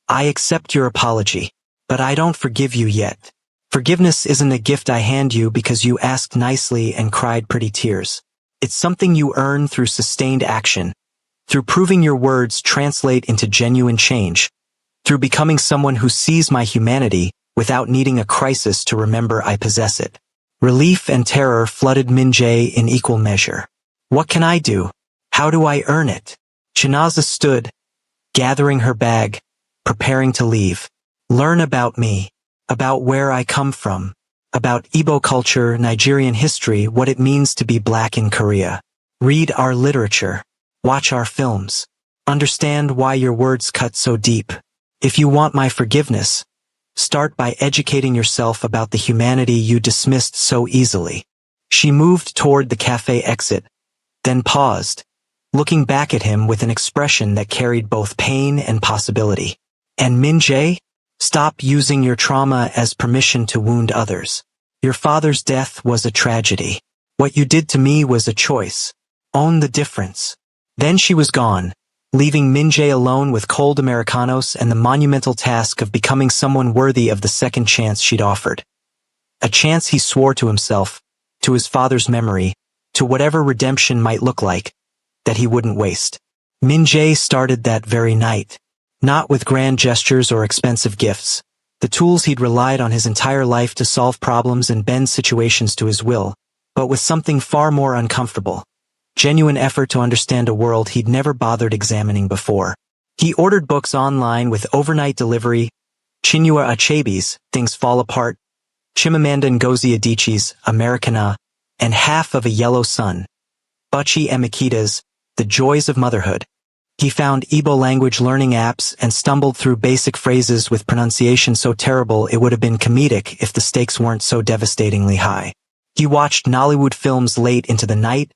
I accept your apology, but I don't forgive you yet. Forgiveness isn't a gift I hand you because you asked nicely and cried pretty tears. It's something you earn through sustained action, through proving your words translate into genuine change, through becoming someone who sees my humanity without needing a crisis to remember I possess it. Relief and terror flooded Min-jae in equal measure. What can I do? How do I earn it? Chinaza stood, gathering her bag, preparing to leave. Learn about me, about where I come from, about Igbo culture, Nigerian history, what it means to be black in Korea. Read our literature. Watch our films. Understand why your words cut so deep. If you want my forgiveness, start by educating yourself about the humanity you dismissed so easily. She moved toward the cafe exit, then paused, looking back at him with an expression that carried both pain and possibility. And Min-jae? Stop using your trauma as permission to wound others. Your father's death was a tragedy. What you did to me was a choice. Own the difference. Then she was gone, leaving Min-jae alone with cold Americanos and the monumental task of becoming someone worthy of the second chance she'd offered. A chance he swore to himself, to his father's memory, to whatever redemption might look like, that he wouldn't waste. Min-jae started that very night. Not with grand gestures or expensive gifts, the tools he'd relied on his entire life to solve problems and bend situations to his will, but with something far more uncomfortable. Genuine effort to understand a world he'd never bothered examining before. He ordered books online with overnight delivery, Chinua Achebe's Things Fall Apart, Chimamanda Ngozi Adichie's Americana, and half of A Yellow Sun, Buchi Emikita's The Joys of Motherhood. He found Igbo language learning apps and stumbled through basic phrases with pronunciation so terrible it would have been comedic if the stakes weren't so devastatingly high. He watched Nollywood films late into the night,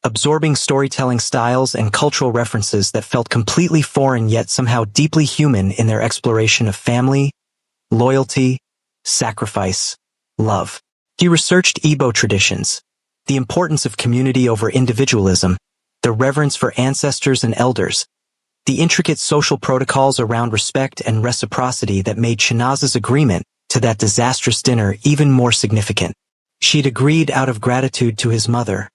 absorbing storytelling styles and cultural references that felt completely foreign yet somehow deeply human in their exploration of family, loyalty, sacrifice, love. He researched Igbo traditions, the importance of community over individualism, the reverence for ancestors and elders, the intricate social protocols around respect and reciprocity that made Chinaza's agreement to that disastrous dinner even more significant. She'd agreed out of gratitude to his mother,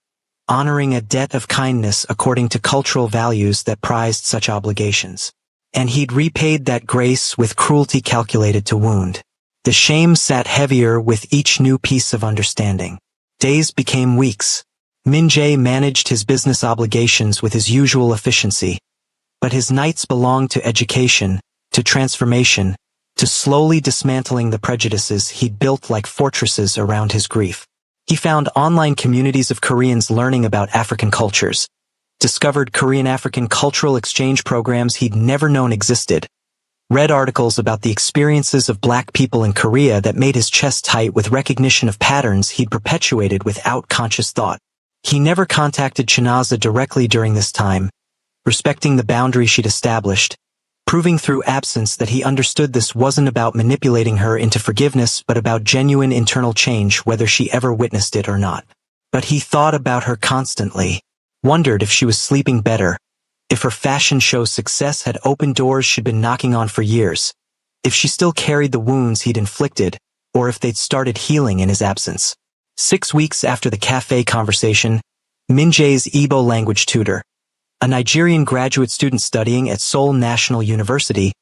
honoring a debt of kindness according to cultural values that prized such obligations. And he'd repaid that grace with cruelty calculated to wound. The shame sat heavier with each new piece of understanding. Days became weeks. Min-jae managed his business obligations with his usual efficiency, but his nights belonged to education, to transformation, to slowly dismantling the prejudices he'd built like fortresses around his grief. He found online communities of Koreans learning about African cultures, discovered Korean-African cultural exchange programs he'd never known existed, read articles about the experiences of black people in Korea that made his chest tight with recognition of patterns he'd perpetuated without conscious thought. He never contacted Chinaza directly during this time, respecting the boundary she'd established, proving through absence that he understood this wasn't about manipulating her into forgiveness but about genuine internal change whether she ever witnessed it or not. But he thought about her constantly, wondered if she was sleeping better, if her fashion show success had opened doors she'd been knocking on for years, if she still carried the wounds he'd inflicted, or if they'd started healing in his absence. 6 weeks after the cafe conversation, Min-jae's Igbo language tutor, a Nigerian graduate student studying at Seoul National University,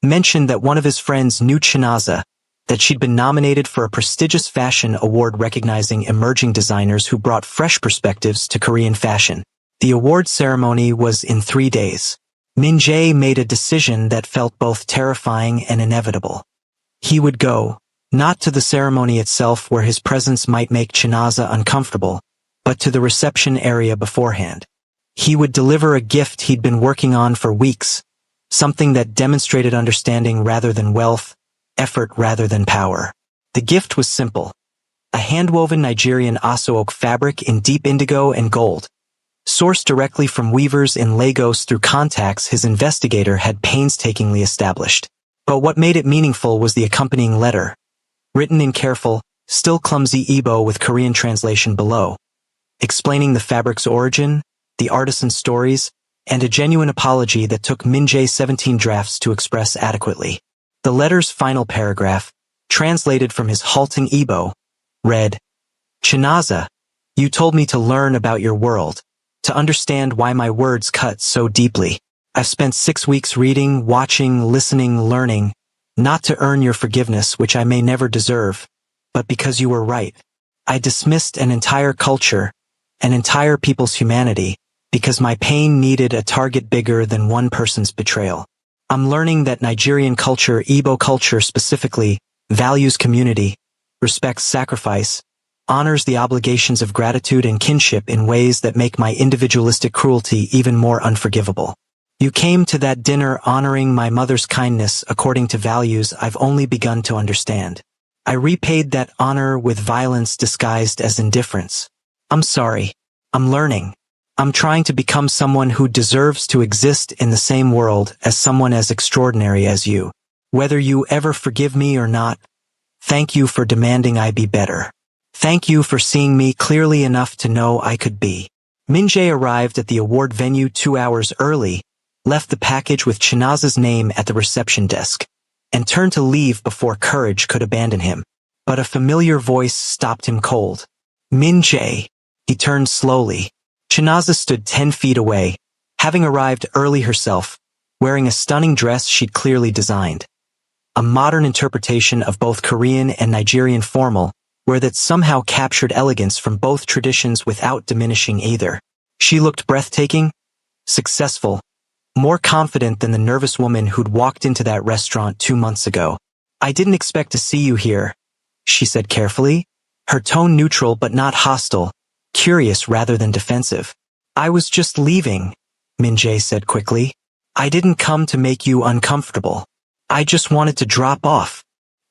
mentioned that one of his friends knew Chinaza, that she'd been nominated for a prestigious fashion award recognizing emerging designers who brought fresh perspectives to Korean fashion. The award ceremony was in 3 days. Min-jae made a decision that felt both terrifying and inevitable. He would go, not to the ceremony itself where his presence might make Chinaza uncomfortable, but to the reception area beforehand. He would deliver a gift he'd been working on for weeks, something that demonstrated understanding rather than wealth, effort rather than power. The gift was simple. A hand-woven Nigerian osso oak fabric in deep indigo and gold. Sourced directly from weavers in Lagos through contacts his investigator had painstakingly established. But what made it meaningful was the accompanying letter, written in careful, still clumsy Igbo with Korean translation below, explaining the fabric's origin, the artisan's stories, and a genuine apology that took Min-jae 17 drafts to express adequately. The letter's final paragraph, translated from his halting Igbo, read, "Chinaza, you told me to learn about your world, to understand why my words cut so deeply. I've spent 6 weeks reading, watching, listening, learning, not to earn your forgiveness, which I may never deserve, but because you were right. I dismissed an entire culture, an entire people's humanity, because my pain needed a target bigger than one person's betrayal. I'm learning that Nigerian culture, Igbo culture specifically, values community, respects sacrifice, honors the obligations of gratitude and kinship in ways that make my individualistic cruelty even more unforgivable. You came to that dinner honoring my mother's kindness according to values I've only begun to understand. I repaid that honor with violence disguised as indifference. I'm sorry. I'm learning. I'm trying to become someone who deserves to exist in the same world as someone as extraordinary as you. Whether you ever forgive me or not, thank you for demanding I be better. Thank you for seeing me clearly enough to know I could be." Min-jae arrived at the award venue 2 hours early, left the package with Chinaza's name at the reception desk, and turned to leave before courage could abandon him. But a familiar voice stopped him cold. "Min-jae." He turned slowly. Chinaza stood 10 feet away, having arrived early herself, wearing a stunning dress she'd clearly designed. A modern interpretation of both Korean and Nigerian formal, where that somehow captured elegance from both traditions without diminishing either. She looked breathtaking, successful, more confident than the nervous woman who'd walked into that restaurant 2 months ago. "I didn't expect to see you here," she said carefully, her tone neutral but not hostile, curious rather than defensive. "I was just leaving," Min-jae said quickly. "I didn't come to make you uncomfortable. I just wanted to drop off."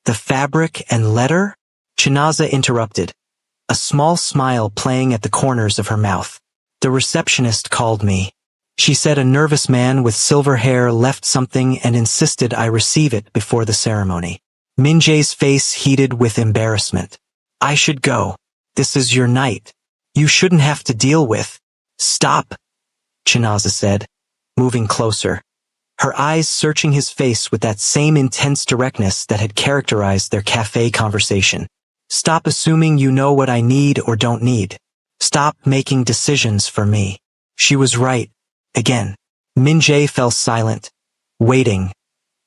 "The fabric and letter?" Chinaza interrupted, a small smile playing at the corners of her mouth. "The receptionist called me. She said a nervous man with silver hair left something and insisted I receive it before the ceremony." Min-jae's face heated with embarrassment. "I should go. This is your night. You shouldn't have to deal with—" "Stop," Chinaza said, moving closer, her eyes searching his face with that same intense directness that had characterized their cafe conversation. "Stop assuming you know what I need or don't need. Stop making decisions for me." She was right. Again. Min-jae fell silent, waiting,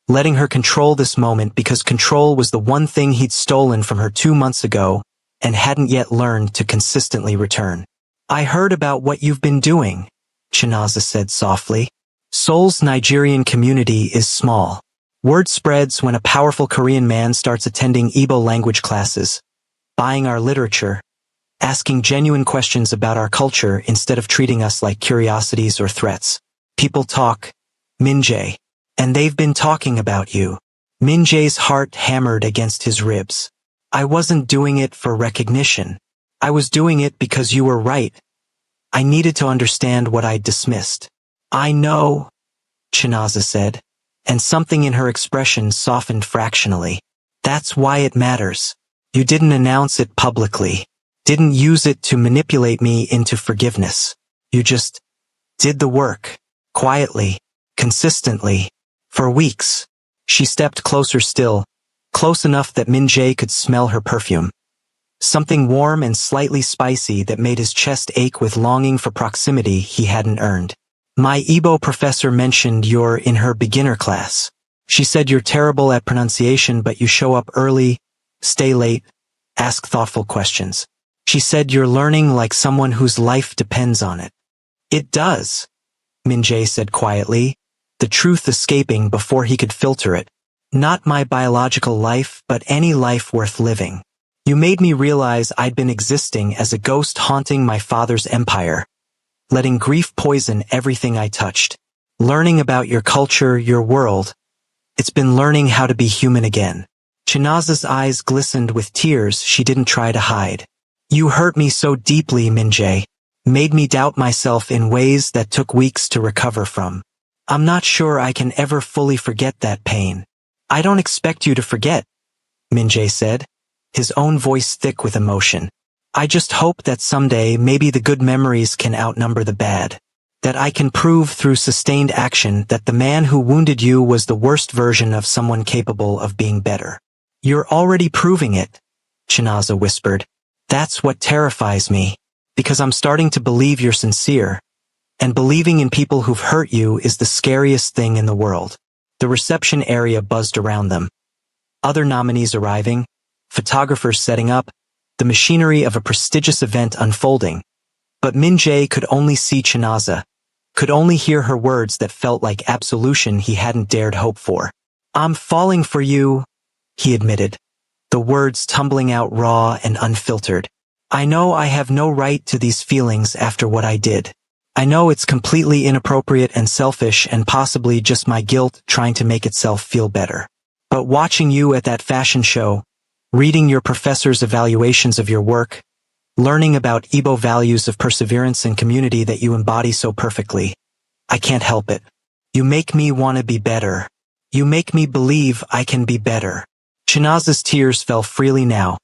letting her control this moment because control was the one thing he'd stolen from her 2 months ago and hadn't yet learned to consistently return. "I heard about what you've been doing," Chinaza said softly. "Seoul's Nigerian community is small. Word spreads when a powerful Korean man starts attending Igbo language classes, buying our literature, asking genuine questions about our culture instead of treating us like curiosities or threats. People talk, Min-jae, and they've been talking about you." Min-jae's heart hammered against his ribs. "I wasn't doing it for recognition. I was doing it because you were right. I needed to understand what I'd dismissed." "I know," Chinaza said, and something in her expression softened fractionally. "That's why it matters. You didn't announce it publicly. Didn't use it to manipulate me into forgiveness. You just did the work, quietly, consistently, for weeks." She stepped closer still, close enough that Min-jae could smell her perfume. Something warm and slightly spicy that made his chest ache with longing for proximity he hadn't earned. "My Igbo professor mentioned you're in her beginner class. She said you're terrible at pronunciation but you show up early, stay late, ask thoughtful questions. She said you're learning like someone whose life depends on it." "It does," Min-jae said quietly, the truth escaping before he could filter it. "Not my biological life, but any life worth living. You made me realize I'd been existing as a ghost haunting my father's empire, letting grief poison everything I touched. Learning about your culture, your world. It's been learning how to be human again." Chinaza's eyes glistened with tears she didn't try to hide. You hurt me so deeply, Minjae. Made me doubt myself in ways that took weeks to recover from. I'm not sure I can ever fully forget that pain. I don't expect you to forget, Minjae said, his own voice thick with emotion. I just hope that someday maybe the good memories can outnumber the bad. That I can prove through sustained action that the man who wounded you was the worst version of someone capable of being better. You're already proving it, Chinaza whispered. That's what terrifies me, because I'm starting to believe you're sincere. And believing in people who've hurt you is the scariest thing in the world. The reception area buzzed around them. Other nominees arriving, photographers setting up, the machinery of a prestigious event unfolding. But Minjae could only see Chinaza, could only hear her words that felt like absolution he hadn't dared hope for. I'm falling for you, he admitted, the words tumbling out raw and unfiltered. I know I have no right to these feelings after what I did. I know it's completely inappropriate and selfish and possibly just my guilt trying to make itself feel better. But watching you at that fashion show, reading your professor's evaluations of your work, learning about Igbo values of perseverance and community that you embody so perfectly, I can't help it. You make me want to be better. You make me believe I can be better. Chinaza's tears fell freely now,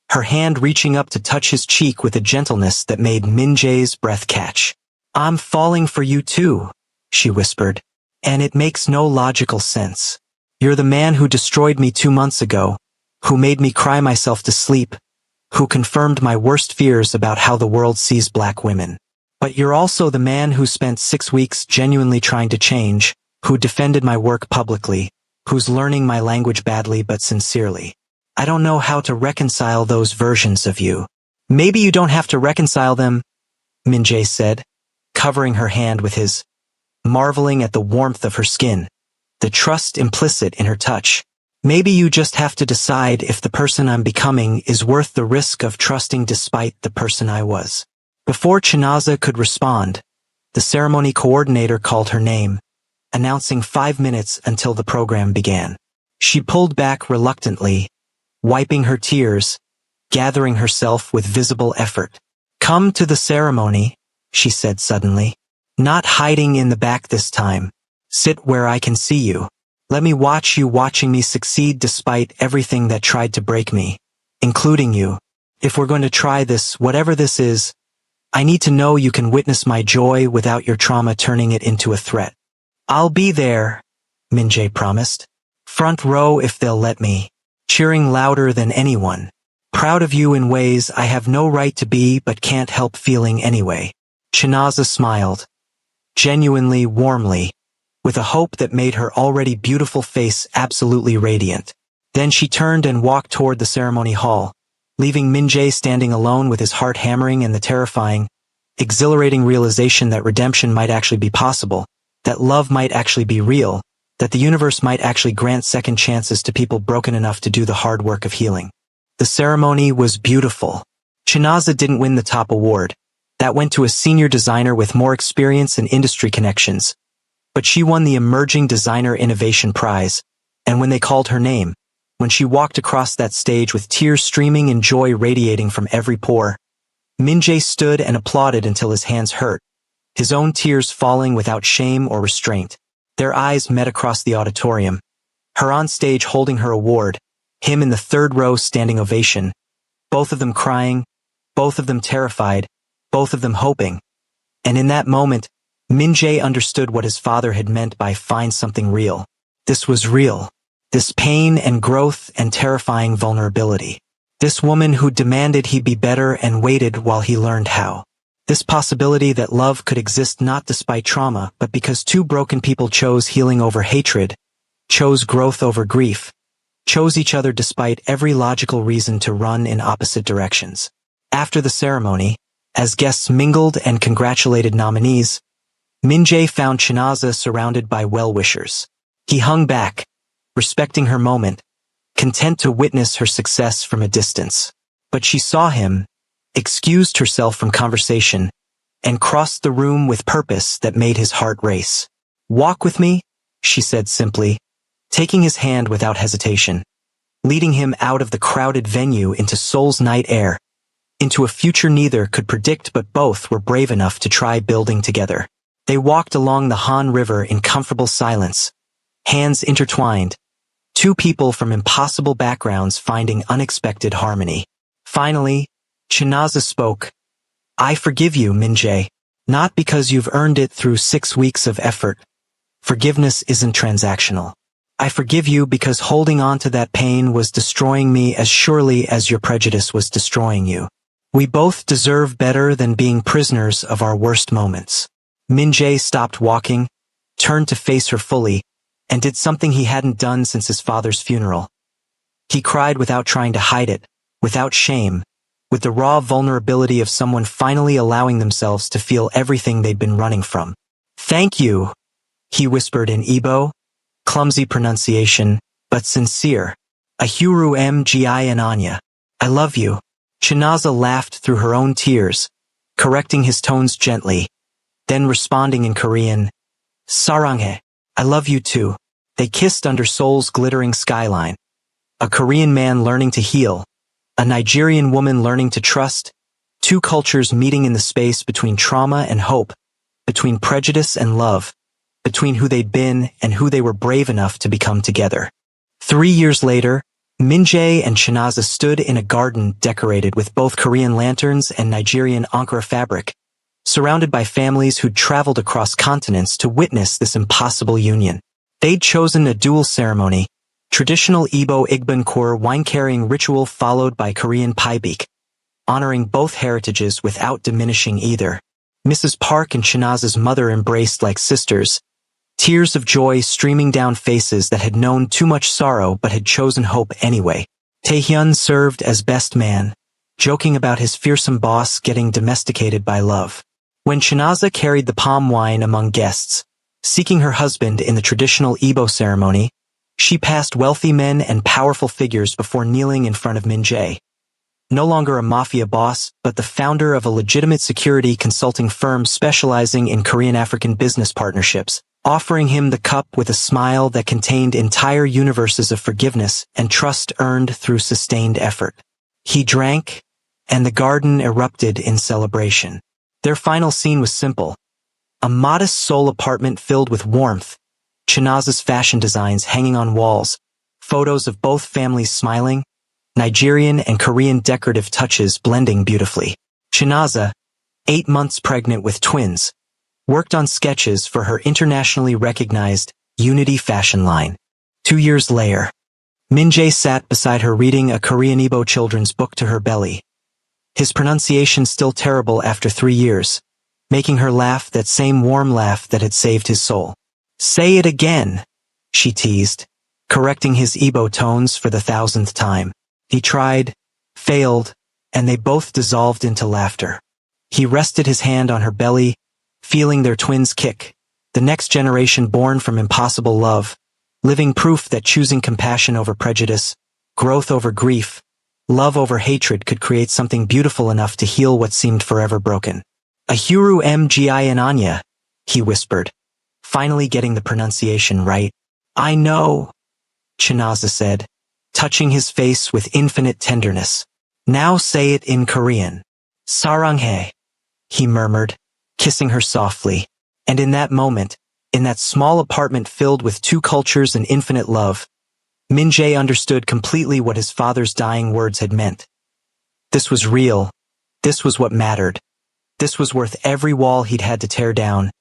her hand reaching up to touch his cheek with a gentleness that made Minjae's breath catch. I'm falling for you too, she whispered, and it makes no logical sense. You're the man who destroyed me 2 months ago, who made me cry myself to sleep, who confirmed my worst fears about how the world sees black women. But you're also the man who spent 6 weeks genuinely trying to change, who defended my work publicly, who's learning my language badly but sincerely. I don't know how to reconcile those versions of you. Maybe you don't have to reconcile them, Minjae said, covering her hand with his, marveling at the warmth of her skin, the trust implicit in her touch. Maybe you just have to decide if the person I'm becoming is worth the risk of trusting despite the person I was. Before Chinaza could respond, the ceremony coordinator called her name, announcing 5 minutes until the program began. She pulled back reluctantly, wiping her tears, gathering herself with visible effort. Come to the ceremony, she said suddenly. Not hiding in the back this time. Sit where I can see you. Let me watch you watching me succeed despite everything that tried to break me, including you. If we're going to try this, whatever this is, I need to know you can witness my joy without your trauma turning it into a threat. I'll be there, Minjae promised. Front row if they'll let me, cheering louder than anyone. Proud of you in ways I have no right to be but can't help feeling anyway. Chinaza smiled, genuinely warmly, with a hope that made her already beautiful face absolutely radiant. Then she turned and walked toward the ceremony hall, leaving Minjae standing alone with his heart hammering and the terrifying, exhilarating realization that redemption might actually be possible, that love might actually be real, that the universe might actually grant second chances to people broken enough to do the hard work of healing. The ceremony was beautiful. Chinaza didn't win the top award. That went to a senior designer with more experience and industry connections. But she won the Emerging Designer Innovation Prize, and when they called her name, when she walked across that stage with tears streaming and joy radiating from every pore, Minjae stood and applauded until his hands hurt, his own tears falling without shame or restraint. Their eyes met across the auditorium, her on stage holding her award, him in the third row standing ovation, both of them crying, both of them terrified, both of them hoping. And in that moment, Minjae understood what his father had meant by find something real. This was real. This pain and growth and terrifying vulnerability. This woman who demanded he be better and waited while he learned how. This possibility that love could exist not despite trauma, but because two broken people chose healing over hatred, chose growth over grief, chose each other despite every logical reason to run in opposite directions. After the ceremony, as guests mingled and congratulated nominees, Minjae found Chinaza surrounded by well-wishers. He hung back, respecting her moment, content to witness her success from a distance. But she saw him, excused herself from conversation, and crossed the room with purpose that made his heart race. Walk with me, she said simply, taking his hand without hesitation. leading him out of the crowded venue into Seoul's night air, into a future neither could predict but both were brave enough to try building together. They walked along the Han River in comfortable silence, hands intertwined, two people from impossible backgrounds finding unexpected harmony. Finally, Chinaza spoke. I forgive you, Min-jae. Not because you've earned it through 6 weeks of effort. Forgiveness isn't transactional. I forgive you because holding on to that pain was destroying me as surely as your prejudice was destroying you. We both deserve better than being prisoners of our worst moments. Min-jae stopped walking, turned to face her fully, and did something he hadn't done since his father's funeral. He cried without trying to hide it, without shame, with the raw vulnerability of someone finally allowing themselves to feel everything they'd been running from. Thank you, he whispered in Igbo, clumsy pronunciation, but sincere. Ahuru mgi and Anya. I love you. Chinaza laughed through her own tears, correcting his tones gently, then responding in Korean, Saranghae, I love you too. They kissed under Seoul's glittering skyline. A Korean man learning to heal, a Nigerian woman learning to trust, two cultures meeting in the space between trauma and hope, between prejudice and love, between who they'd been and who they were brave enough to become together. 3 years later, Min-jae and Chinaza stood in a garden decorated with both Korean lanterns and Nigerian Ankara fabric, surrounded by families who'd traveled across continents to witness this impossible union. They'd chosen a dual ceremony, traditional Igbo Igbonkor wine-carrying ritual followed by Korean paibik, honoring both heritages without diminishing either. Mrs. Park and Chinaza's mother embraced like sisters, tears of joy streaming down faces that had known too much sorrow but had chosen hope anyway. Taehyun served as best man, joking about his fearsome boss getting domesticated by love. When Chinaza carried the palm wine among guests, seeking her husband in the traditional Igbo ceremony, she passed wealthy men and powerful figures before kneeling in front of Min-jae. No longer a mafia boss, but the founder of a legitimate security consulting firm specializing in Korean-African business partnerships, offering him the cup with a smile that contained entire universes of forgiveness and trust earned through sustained effort. He drank, and the garden erupted in celebration. Their final scene was simple. A modest Seoul apartment filled with warmth, Chinaza's fashion designs hanging on walls, photos of both families smiling, Nigerian and Korean decorative touches blending beautifully. Chinaza, 8 months pregnant with twins, worked on sketches for her internationally recognized Unity fashion line. 2 years later, Min-jae sat beside her reading a Korean Igbo children's book to her belly. His pronunciation still terrible after 3 years, making her laugh that same warm laugh that had saved his soul. Say it again, she teased, correcting his Igbo tones for the 1,000th time. He tried, failed, and they both dissolved into laughter. He rested his hand on her belly, feeling their twins kick, the next generation born from impossible love, living proof that choosing compassion over prejudice, growth over grief, love over hatred could create something beautiful enough to heal what seemed forever broken. Ahuru mgi and Anya, he whispered, finally getting the pronunciation right. I know, Chinaza said, touching his face with infinite tenderness. Now say it in Korean. Saranghae, he murmured, kissing her softly. And in that moment, in that small apartment filled with two cultures and infinite love, Min-jae understood completely what his father's dying words had meant. This was real. This was what mattered. This was worth every wall he'd had to tear down,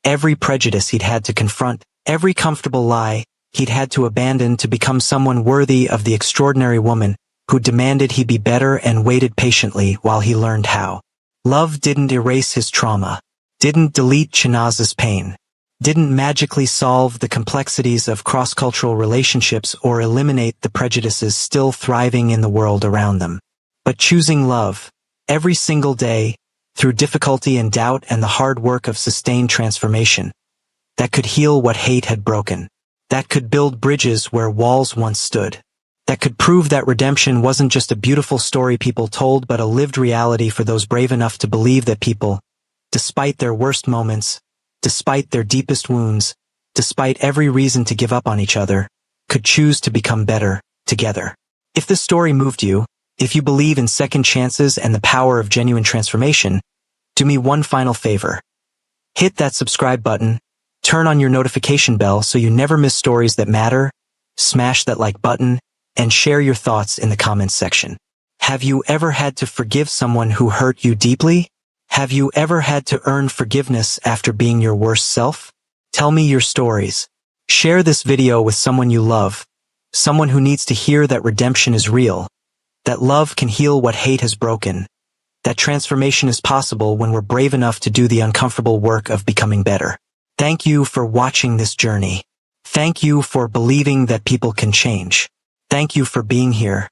every prejudice he'd had to confront, every comfortable lie he'd had to abandon to become someone worthy of the extraordinary woman who demanded he be better and waited patiently while he learned how. Love didn't erase his trauma, didn't delete Chinaza's pain, didn't magically solve the complexities of cross-cultural relationships or eliminate the prejudices still thriving in the world around them. But choosing love, every single day, through difficulty and doubt and the hard work of sustained transformation, that could heal what hate had broken, that could build bridges where walls once stood, that could prove that redemption wasn't just a beautiful story people told but a lived reality for those brave enough to believe that people, despite their worst moments, despite their deepest wounds, despite every reason to give up on each other, could choose to become better together. If this story moved you, if you believe in second chances and the power of genuine transformation, do me one final favor. Hit that subscribe button, turn on your notification bell so you never miss stories that matter, smash that like button, and share your thoughts in the comments section. Have you ever had to forgive someone who hurt you deeply? Have you ever had to earn forgiveness after being your worst self? Tell me your stories. Share this video with someone you love, someone who needs to hear that redemption is real, that love can heal what hate has broken, that transformation is possible when we're brave enough to do the uncomfortable work of becoming better. Thank you for watching this journey. Thank you for believing that people can change. Thank you for being here.